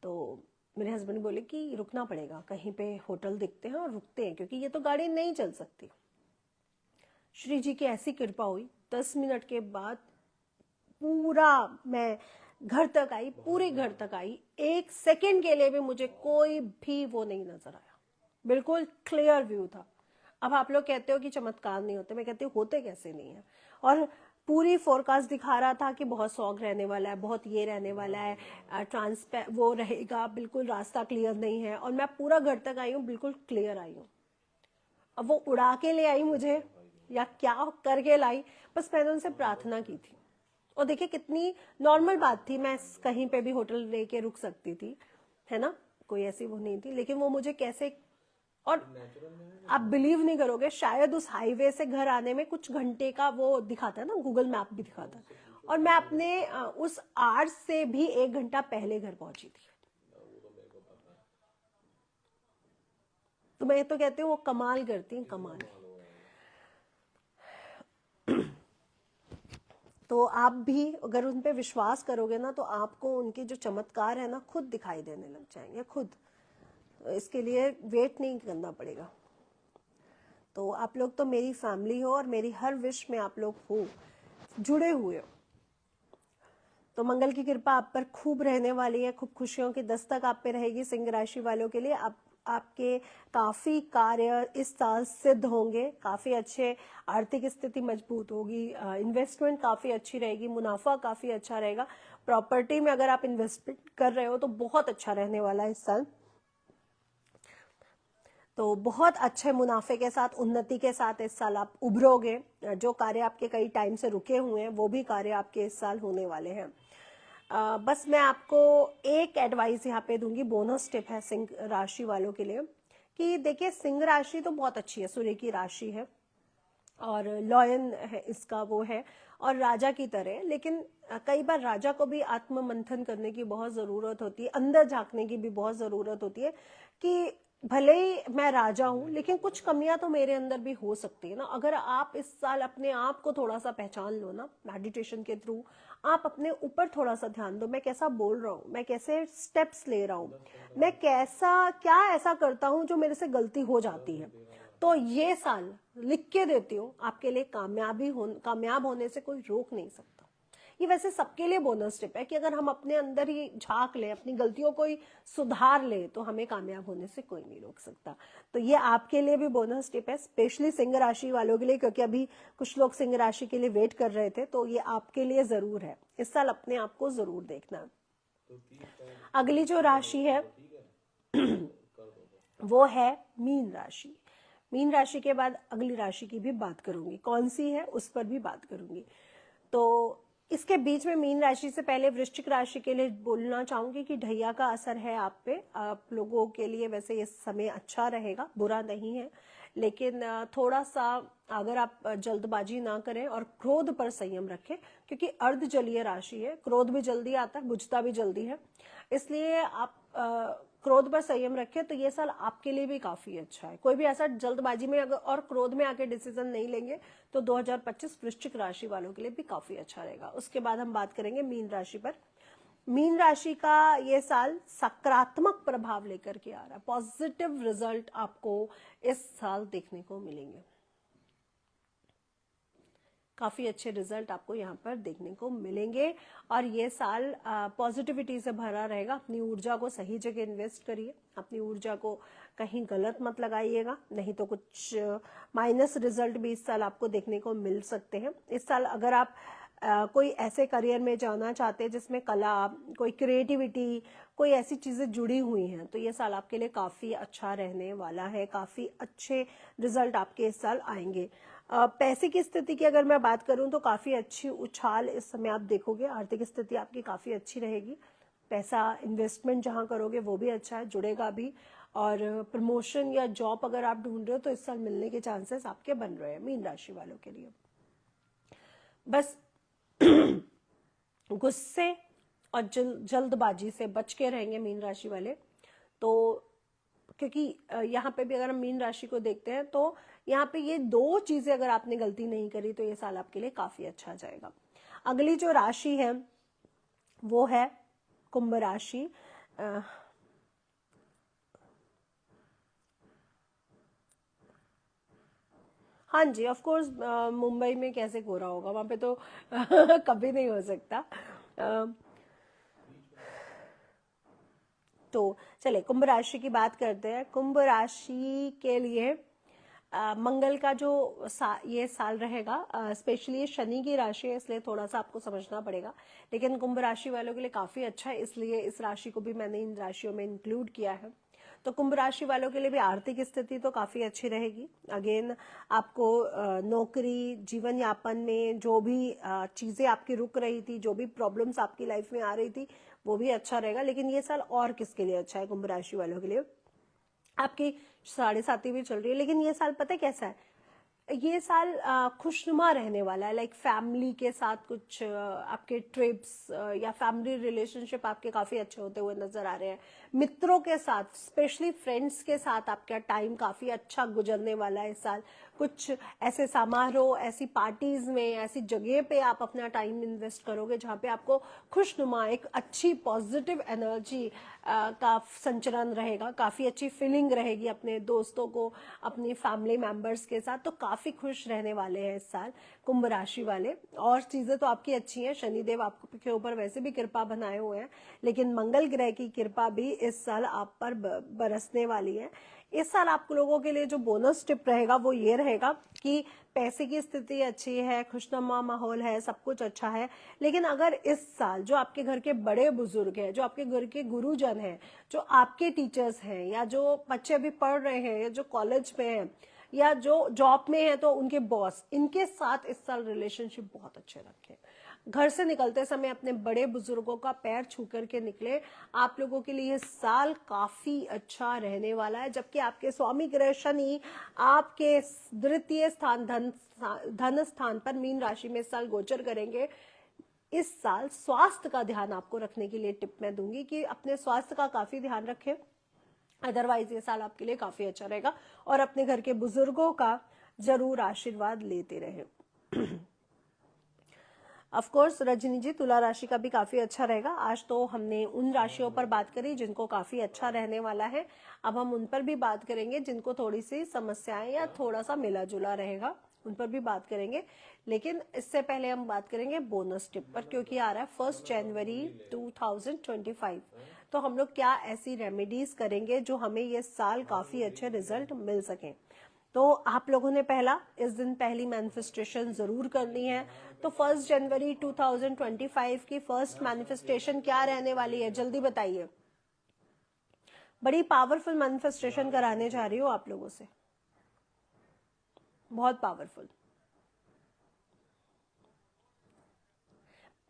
तो मेरे हस्बैंड बोले कि रुकना पड़ेगा, कहीं पे होटल दिखते हैं और रुकते हैं, क्योंकि ये तो गाड़ी नहीं चल सकती। श्री जी की ऐसी कृपा हुई, 10 मिनट के बाद पूरा मैं घर तक आई, पूरे घर तक आई, 1 सेकेंड के लिए भी मुझे कोई भी वो नहीं नजर आया, बिल्कुल क्लियर व्यू था। अब आप लोग कहते हो कि चमत्कार नहीं होते, मैं कहती हूँ होते कैसे नहीं है। और पूरी फोरकास्ट दिखा रहा था कि बहुत सॉग रहने वाला है, बहुत ये रहने वाला है, वो रहेगा, बिल्कुल रास्ता क्लियर नहीं है, और मैं पूरा घर तक आई हूँ, बिल्कुल क्लियर आई हूँ। अब वो उड़ा के ले आई मुझे या क्या करके लाई, बस मैंने उनसे प्रार्थना की थी, और देखिए कितनी नॉर्मल बात थी, मैं कहीं पे भी होटल लेके रुक सकती थी, है ना, कोई ऐसी वो नहीं थी, लेकिन वो मुझे कैसे, और आप बिलीव नहीं करोगे, शायद उस हाईवे से घर आने में कुछ घंटे का वो दिखाता है ना, गूगल मैप भी दिखाता है, और मैं अपने उस आवर्स से भी 1 घंटा पहले घर पहुंची थी। तो मैं तो कहती हूँ वो कमाल करती हैं, कमाल। तो आप भी अगर उन पे विश्वास करोगे ना, तो आपको उनके जो चमत्कार है ना खुद दिखाई देने लग जाएंगे, खुद। इसके लिए वेट नहीं करना पड़ेगा। तो आप लोग तो मेरी फैमिली हो, और मेरी हर विश में आप लोग हो, जुड़े हुए हो। तो मंगल की कृपा आप पर खूब रहने वाली है, खूब खुशियों की दस्तक आप पे रहेगी। सिंह राशि वालों के लिए आपके काफी कार्य इस साल सिद्ध होंगे, काफी अच्छे, आर्थिक स्थिति मजबूत होगी, इन्वेस्टमेंट काफी अच्छी रहेगी, मुनाफा काफी अच्छा रहेगा। प्रॉपर्टी में अगर आप इन्वेस्टमेंट कर रहे हो तो बहुत अच्छा रहने वाला है इस साल। तो बहुत अच्छे मुनाफे के साथ, उन्नति के साथ इस साल आप उभरोगे। जो कार्य आपके कई टाइम से रुके हुए हैं वो भी कार्य आपके इस साल होने वाले हैं। बस मैं आपको एक एडवाइस यहाँ पे दूंगी, बोनस टिप है सिंह राशि वालों के लिए, कि देखिए सिंह राशि तो बहुत अच्छी है, सूर्य की राशि है, और लॉयन है इसका वो है, और राजा की तरह, लेकिन कई बार राजा को भी आत्म मंथन करने की बहुत जरूरत होती है, अंदर झांकने की भी बहुत जरूरत होती है, कि भले ही मैं राजा हूं लेकिन कुछ कमियां तो मेरे अंदर भी हो सकती है ना। अगर आप इस साल अपने आप को थोड़ा सा पहचान लो ना, मेडिटेशन के थ्रू आप अपने ऊपर थोड़ा सा ध्यान दो, मैं कैसा बोल रहा हूँ, मैं कैसे स्टेप्स ले रहा हूँ, मैं कैसा क्या ऐसा करता हूँ जो मेरे से गलती हो जाती है, तो ये साल लिख के देती हूँ आपके लिए कामयाब होने से कोई रोक नहीं सकता। ये वैसे सबके लिए बोनस टिप है कि अगर हम अपने अंदर ही झांक ले, अपनी गलतियों को ही सुधार ले, तो हमें कामयाब होने से कोई नहीं रोक सकता। तो ये आपके लिए भी बोनस टिप है, स्पेशली सिंह राशि वालों के लिए, क्योंकि अभी कुछ लोग सिंह राशि के लिए वेट कर रहे थे, तो ये आपके लिए जरूर है, इस साल अपने आप को जरूर देखना। अगली जो राशि है वो है मीन राशि। मीन राशि के बाद अगली राशि की भी बात करूंगी, कौन सी है उस पर भी बात करूंगी। तो इसके बीच में मीन राशि से पहले वृश्चिक राशि के लिए बोलना चाहूंगी कि ढैया का असर है आप पे, आप लोगों के लिए वैसे ये समय अच्छा रहेगा, बुरा नहीं है, लेकिन थोड़ा सा अगर आप जल्दबाजी ना करें और क्रोध पर संयम रखें, क्योंकि अर्ध जलीय राशि है, क्रोध भी जल्दी आता है, बुझता भी जल्दी है, इसलिए आप क्रोध पर संयम रखें, तो ये साल आपके लिए भी काफी अच्छा है। कोई भी ऐसा जल्दबाजी में अगर और क्रोध में आके डिसीजन नहीं लेंगे तो 2025 वृश्चिक राशि वालों के लिए भी काफी अच्छा रहेगा। उसके बाद हम बात करेंगे मीन राशि पर। मीन राशि का ये साल सकारात्मक प्रभाव लेकर के आ रहा है, पॉजिटिव रिजल्ट आपको इस साल देखने को मिलेंगे, काफी अच्छे रिजल्ट आपको यहाँ पर देखने को मिलेंगे, और ये साल पॉजिटिविटी से भरा रहेगा। अपनी ऊर्जा को सही जगह इन्वेस्ट करिए, अपनी ऊर्जा को कहीं गलत मत लगाइएगा, नहीं तो कुछ माइनस रिजल्ट भी इस साल आपको देखने को मिल सकते हैं। इस साल अगर आप कोई ऐसे करियर में जाना चाहते हैं जिसमें कला, कोई क्रिएटिविटी, कोई ऐसी चीजें जुड़ी हुई हैं, तो ये साल आपके लिए काफी अच्छा रहने वाला है, काफी अच्छे रिजल्ट आपके इस साल आएंगे। पैसे की स्थिति की अगर मैं बात करूं तो काफी अच्छी उछाल इस समय आप देखोगे, आर्थिक स्थिति आपकी काफी अच्छी रहेगी, पैसा इन्वेस्टमेंट जहां करोगे वो भी अच्छा है, जुड़ेगा भी, और प्रमोशन या जॉब अगर आप ढूंढ रहे हो तो इस साल मिलने के चांसेस आपके बन रहे हैं मीन राशि वालों के लिए। बस गुस्से और जल्दबाजी से बच के रहेंगे मीन राशि वाले, तो क्योंकि यहाँ पे भी अगर हम मीन राशि को देखते हैं तो यहाँ पे ये दो चीजें अगर आपने गलती नहीं करी तो ये साल आपके लिए काफी अच्छा जाएगा। अगली जो राशि है वो है कुंभ राशि। हाँ जी, ऑफ कोर्स, मुंबई में कैसे कोहरा होगा, वहां पे तो कभी नहीं हो सकता। तो चले कुंभ राशि की बात करते हैं। कुंभ राशि के लिए मंगल का जो ये साल रहेगा, स्पेशली शनि की राशि है इसलिए थोड़ा सा आपको समझना पड़ेगा, लेकिन कुंभ राशि वालों के लिए काफी अच्छा है, इसलिए इस राशि को भी मैंने इन राशियों में इंक्लूड किया है। तो कुंभ राशि वालों के लिए भी आर्थिक स्थिति तो काफी अच्छी रहेगी। अगेन आपको नौकरी, जीवन यापन में जो भी चीजें आपकी रुक रही थी, जो भी प्रॉब्लम्स आपकी लाइफ में आ रही थी, वो भी अच्छा रहेगा। लेकिन ये साल और किसके लिए अच्छा है? कुंभ राशि वालों के लिए आपकी 7.5 भी चल रही है, लेकिन ये साल पता है कैसा है? ये साल खुशनुमा रहने वाला है। लाइक फैमिली के साथ कुछ आपके ट्रिप्स या फैमिली रिलेशनशिप आपके काफी अच्छे होते हुए नजर आ रहे हैं। मित्रों के साथ, स्पेशली फ्रेंड्स के साथ आपका टाइम काफी अच्छा गुजरने वाला है इस साल। कुछ ऐसे समारोह, ऐसी पार्टीज में, ऐसी जगह पे आप अपना टाइम इन्वेस्ट करोगे जहाँ पे आपको खुशनुमा, एक अच्छी पॉजिटिव एनर्जी का संचरण रहेगा, काफी अच्छी फीलिंग रहेगी अपने दोस्तों को, अपनी फैमिली मेंबर्स के साथ। तो काफी खुश रहने वाले हैं इस साल कुंभ राशि वाले। और चीजें तो आपकी अच्छी हैं, शनिदेव आपके ऊपर वैसे भी कृपा बनाए हुए हैं, लेकिन मंगल ग्रह की कृपा भी इस साल आप पर बरसने वाली है। इस साल आप लोगों के लिए जो बोनस टिप रहेगा वो ये रहेगा कि पैसे की स्थिति अच्छी है, खुशनुमा माहौल है, सब कुछ अच्छा है। लेकिन अगर इस साल जो आपके घर के बड़े बुजुर्ग हैं, जो आपके घर के गुरुजन हैं, जो आपके टीचर्स हैं, या जो बच्चे अभी पढ़ रहे हैं, या जो कॉलेज में हैं, या जो जॉब में है तो उनके बॉस, इनके साथ इस साल रिलेशनशिप बहुत अच्छे रखें। घर से निकलते समय अपने बड़े बुजुर्गों का पैर छू करके निकले। आप लोगों के लिए साल काफी अच्छा रहने वाला है। जबकि आपके स्वामी ग्रह शनि आपके द्वितीय स्थान धन स्थान पर मीन राशि में इस साल गोचर करेंगे। इस साल स्वास्थ्य का ध्यान आपको रखने के लिए टिप मैं दूंगी कि अपने स्वास्थ्य का काफी ध्यान रखें। अदरवाइज ये साल आपके लिए काफी अच्छा रहेगा। और अपने घर के बुजुर्गों का जरूर आशीर्वाद लेते रहें। ऑफ कोर्स रजनी जी, तुला राशि का भी काफी अच्छा रहेगा। आज तो हमने उन राशियों पर बात करी जिनको काफी अच्छा रहने वाला है। अब हम उन पर भी बात करेंगे जिनको थोड़ी सी समस्याएं या थोड़ा सा मिला जुला रहेगा, उन पर भी बात करेंगे। लेकिन इससे पहले हम बात करेंगे बोनस टिप पर, क्योंकि आ रहा है 1 जनवरी 2025। तो हम लोग क्या ऐसी रेमेडीज करेंगे जो हमें ये साल काफी अच्छे रिजल्ट मिल सके। तो आप लोगों ने इस दिन पहली मैनिफेस्टेशन जरूर करनी है। तो 1 जनवरी 2025 की फर्स्ट मैनिफेस्टेशन क्या रहने वाली है, जल्दी बताइए। बड़ी पावरफुल मैनिफेस्टेशन कराने जा रही हूँ आप लोगों से, बहुत पावरफुल।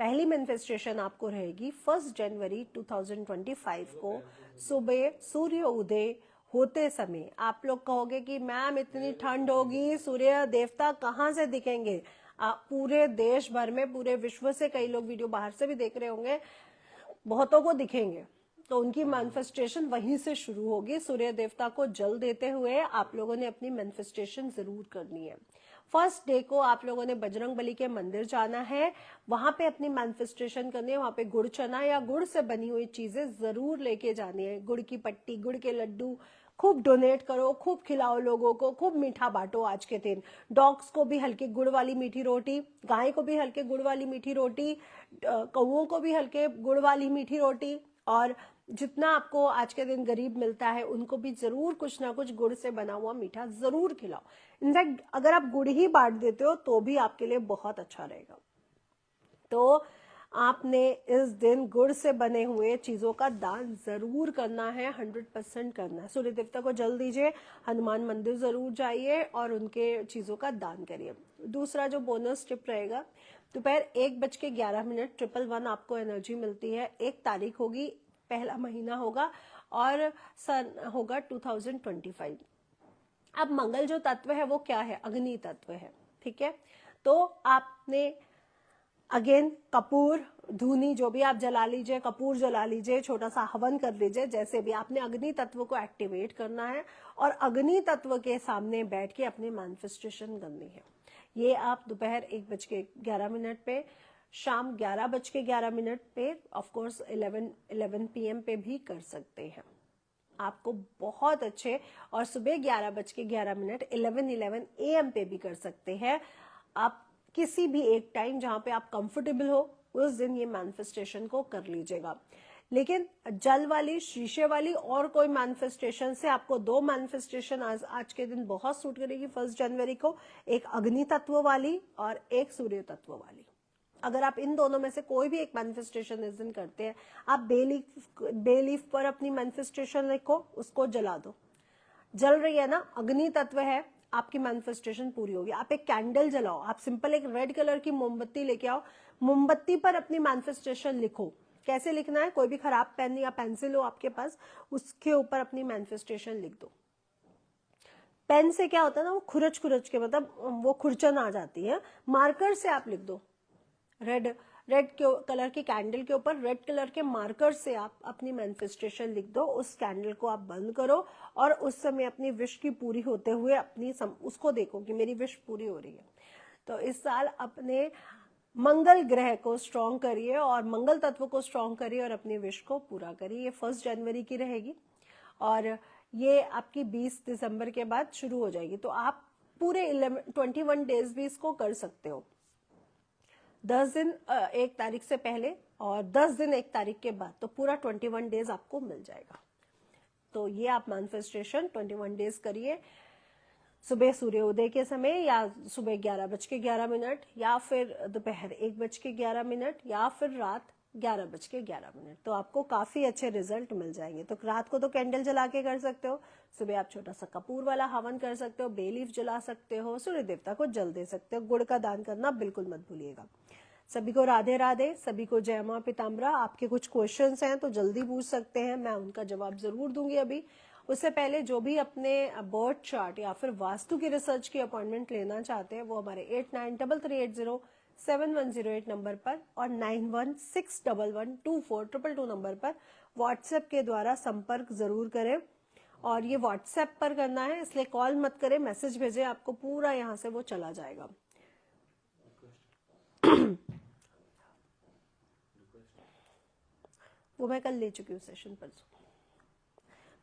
पहली मैनिफेस्टेशन आपको रहेगी 1 जनवरी 2025 को सुबह सूर्य उदय होते समय। आप लोग कहोगे कि मैम इतनी ठंड होगी, सूर्य देवता कहाँ से दिखेंगे? पूरे देश भर में, पूरे विश्व से कई लोग वीडियो बाहर से भी देख रहे होंगे, बहुतों को दिखेंगे। तो उनकी मैनिफेस्टेशन वहीं से शुरू होगी। सूर्य देवता को जल देते हुए आप लोगों ने अपनी मैनिफेस्टेशन जरूर करनी है। फर्स्ट डे को आप लोगों ने बजरंग बली के मंदिर जाना है, वहां पे अपनी मैनिफेस्टेशन करनी है। वहां पे गुड़ चना या गुड़ से बनी हुई चीजें जरूर लेके जानी है। गुड़ की पट्टी, गुड़ के लड्डू खूब डोनेट करो, खूब खिलाओ लोगों को, खूब मीठा बांटो आज के दिन। डॉग्स को भी हल्के गुड़ वाली मीठी रोटी, गाय को भी हल्के गुड़ वाली मीठी रोटी, कौओं को भी हल्के गुड़ वाली मीठी रोटी, और जितना आपको आज के दिन गरीब मिलता है उनको भी जरूर कुछ ना कुछ गुड़ से बना हुआ मीठा जरूर खिलाओ। इनफैक्ट अगर आप गुड़ ही बांट देते हो तो भी आपके लिए बहुत अच्छा रहेगा। तो आपने इस दिन गुड़ से बने हुए चीजों का दान जरूर करना है, 100% करना है। सूर्य देवता को जल दीजिए, हनुमान मंदिर जरूर जाइए और उनके चीजों का दान करिए। दूसरा जो बोनस टिप रहेगा, दोपहर 1:11 111 आपको एनर्जी मिलती है। 1 तारीख होगी, पहला महीना होगा और सन होगा 2025। अब मंगल जो तत्व है वो क्या है? अग्नि तत्व है, ठीक है। तो आपने अगेन कपूर, धूनी जो भी आप जला लीजिए, कपूर जला लीजिए, छोटा सा हवन कर लीजिए, जैसे भी आपने अग्नि तत्व को एक्टिवेट करना है और अग्नि तत्व के सामने बैठ के अपनी मैनिफेस्टेशन करनी है। ये आप दोपहर 1:11 पे, शाम 11:11 पे, ऑफ कोर्स 11 PM पे भी कर सकते हैं। आपको बहुत अच्छे, और सुबह 11:11 11 AM पे भी कर सकते हैं। आप किसी भी एक टाइम जहां पे आप कंफर्टेबल हो उस दिन ये मैनिफेस्टेशन को कर लीजिएगा। लेकिन जल वाली, शीशे वाली और कोई मैनिफेस्टेशन से आपको 2 मैनिफेस्टेशन आज के दिन बहुत सूट करेगी। 1 जनवरी को एक अग्नि तत्व वाली और एक सूर्य तत्व वाली। अगर आप इन दोनों में से कोई भी एक मैनिफेस्टेशन इस दिन करते हैं, आप बे लीफ पर अपनी मैनिफेस्टेशन लिखो, उसको जला दो। जल रही है ना, अग्नि तत्व है, आपकी मैनिफेस्टेशन पूरी होगी। आप एक कैंडल जलाओ, आप सिंपल एक रेड कलर की मोमबत्ती लेके आओ, मोमबत्ती पर अपनी मैनिफेस्टेशन लिखो। कैसे लिखना है, कोई भी खराब पेन या पेंसिल हो आपके पास, उसके ऊपर अपनी मैनिफेस्टेशन लिख दो। पेन से क्या होता है ना, वो खुरच खुरच के, मतलब वो खुरचन आ जाती है। मार्कर से आप लिख दो, रेड कलर की कैंडल के ऊपर रेड कलर के मार्कर से आप अपनी मैनिफेस्टेशन लिख दो। उस कैंडल को आप बंद करो और उस समय अपनी विश की पूरी होते हुए उसको देखो कि मेरी विश पूरी हो रही है। तो इस साल अपने मंगल ग्रह को स्ट्रॉन्ग करिए और मंगल तत्व को स्ट्रॉन्ग करिए और अपनी विश को पूरा करिए। ये 1 जनवरी की रहेगी और ये आपकी 20 दिसंबर के बाद शुरू हो जाएगी। तो आप पूरे 21 डेज भी इसको कर सकते हो। 10 दिन 1 तारीख से पहले और 10 दिन 1 तारीख के बाद, तो पूरा 21 डेज आपको मिल जाएगा। तो ये आप मैनिफेस्टेशन 21 डेज करिए, सुबह सूर्योदय के समय या सुबह 11:11 या फिर दोपहर 1:11 या फिर रात 11:11। तो आपको काफी अच्छे रिजल्ट मिल जाएंगे। तो रात को तो कैंडल जला के कर सकते हो, सुबह आप छोटा सा कपूर वाला हवन कर सकते हो, बेलीफ जला सकते हो, सूर्य देवता को जल दे सकते हो। गुड़ का दान करना बिल्कुल मत भूलिएगा। सभी को राधे राधे, सभी को जय मां पीताम्बरा। आपके कुछ क्वेश्चंस हैं तो जल्दी पूछ सकते हैं, मैं उनका जवाब जरूर दूंगी। अभी उससे पहले जो भी अपने बर्थ चार्ट या फिर वास्तु की रिसर्च की अपॉइंटमेंट लेना चाहते हैं वो हमारे 8933807108 नंबर पर और 9161124222 नंबर पर व्हाट्सएप के द्वारा संपर्क जरूर करें। और ये व्हाट्सएप पर करना है, इसलिए कॉल मत करें, मैसेज भेजें, आपको पूरा यहाँ से वो चला जाएगा। वो मैं कल ले चुकी हूँ सेशन पर।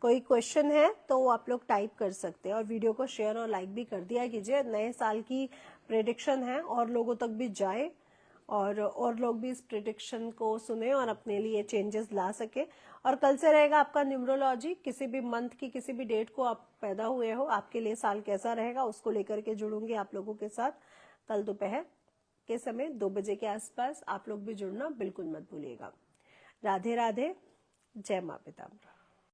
कोई क्वेश्चन है तो आप लोग टाइप कर सकते हैं और वीडियो को शेयर और लाइक भी कर दिया कीजिए। नए साल की प्रेडिक्शन है और लोगों तक भी जाए और लोग भी इस प्रेडिक्शन को सुने और अपने लिए चेंजेस ला सके। और कल से रहेगा आपका न्यूमरोलॉजी, किसी भी मंथ की किसी भी डेट को आप पैदा हुए हो, आपके लिए साल कैसा रहेगा उसको लेकर के जुड़ूंगी आप लोगों के साथ। कल दोपहर के समय 2 बजे के आसपास आप लोग भी जुड़ना बिल्कुल मत भूलिएगा। राधे राधे, जय मां पीताम्बरा।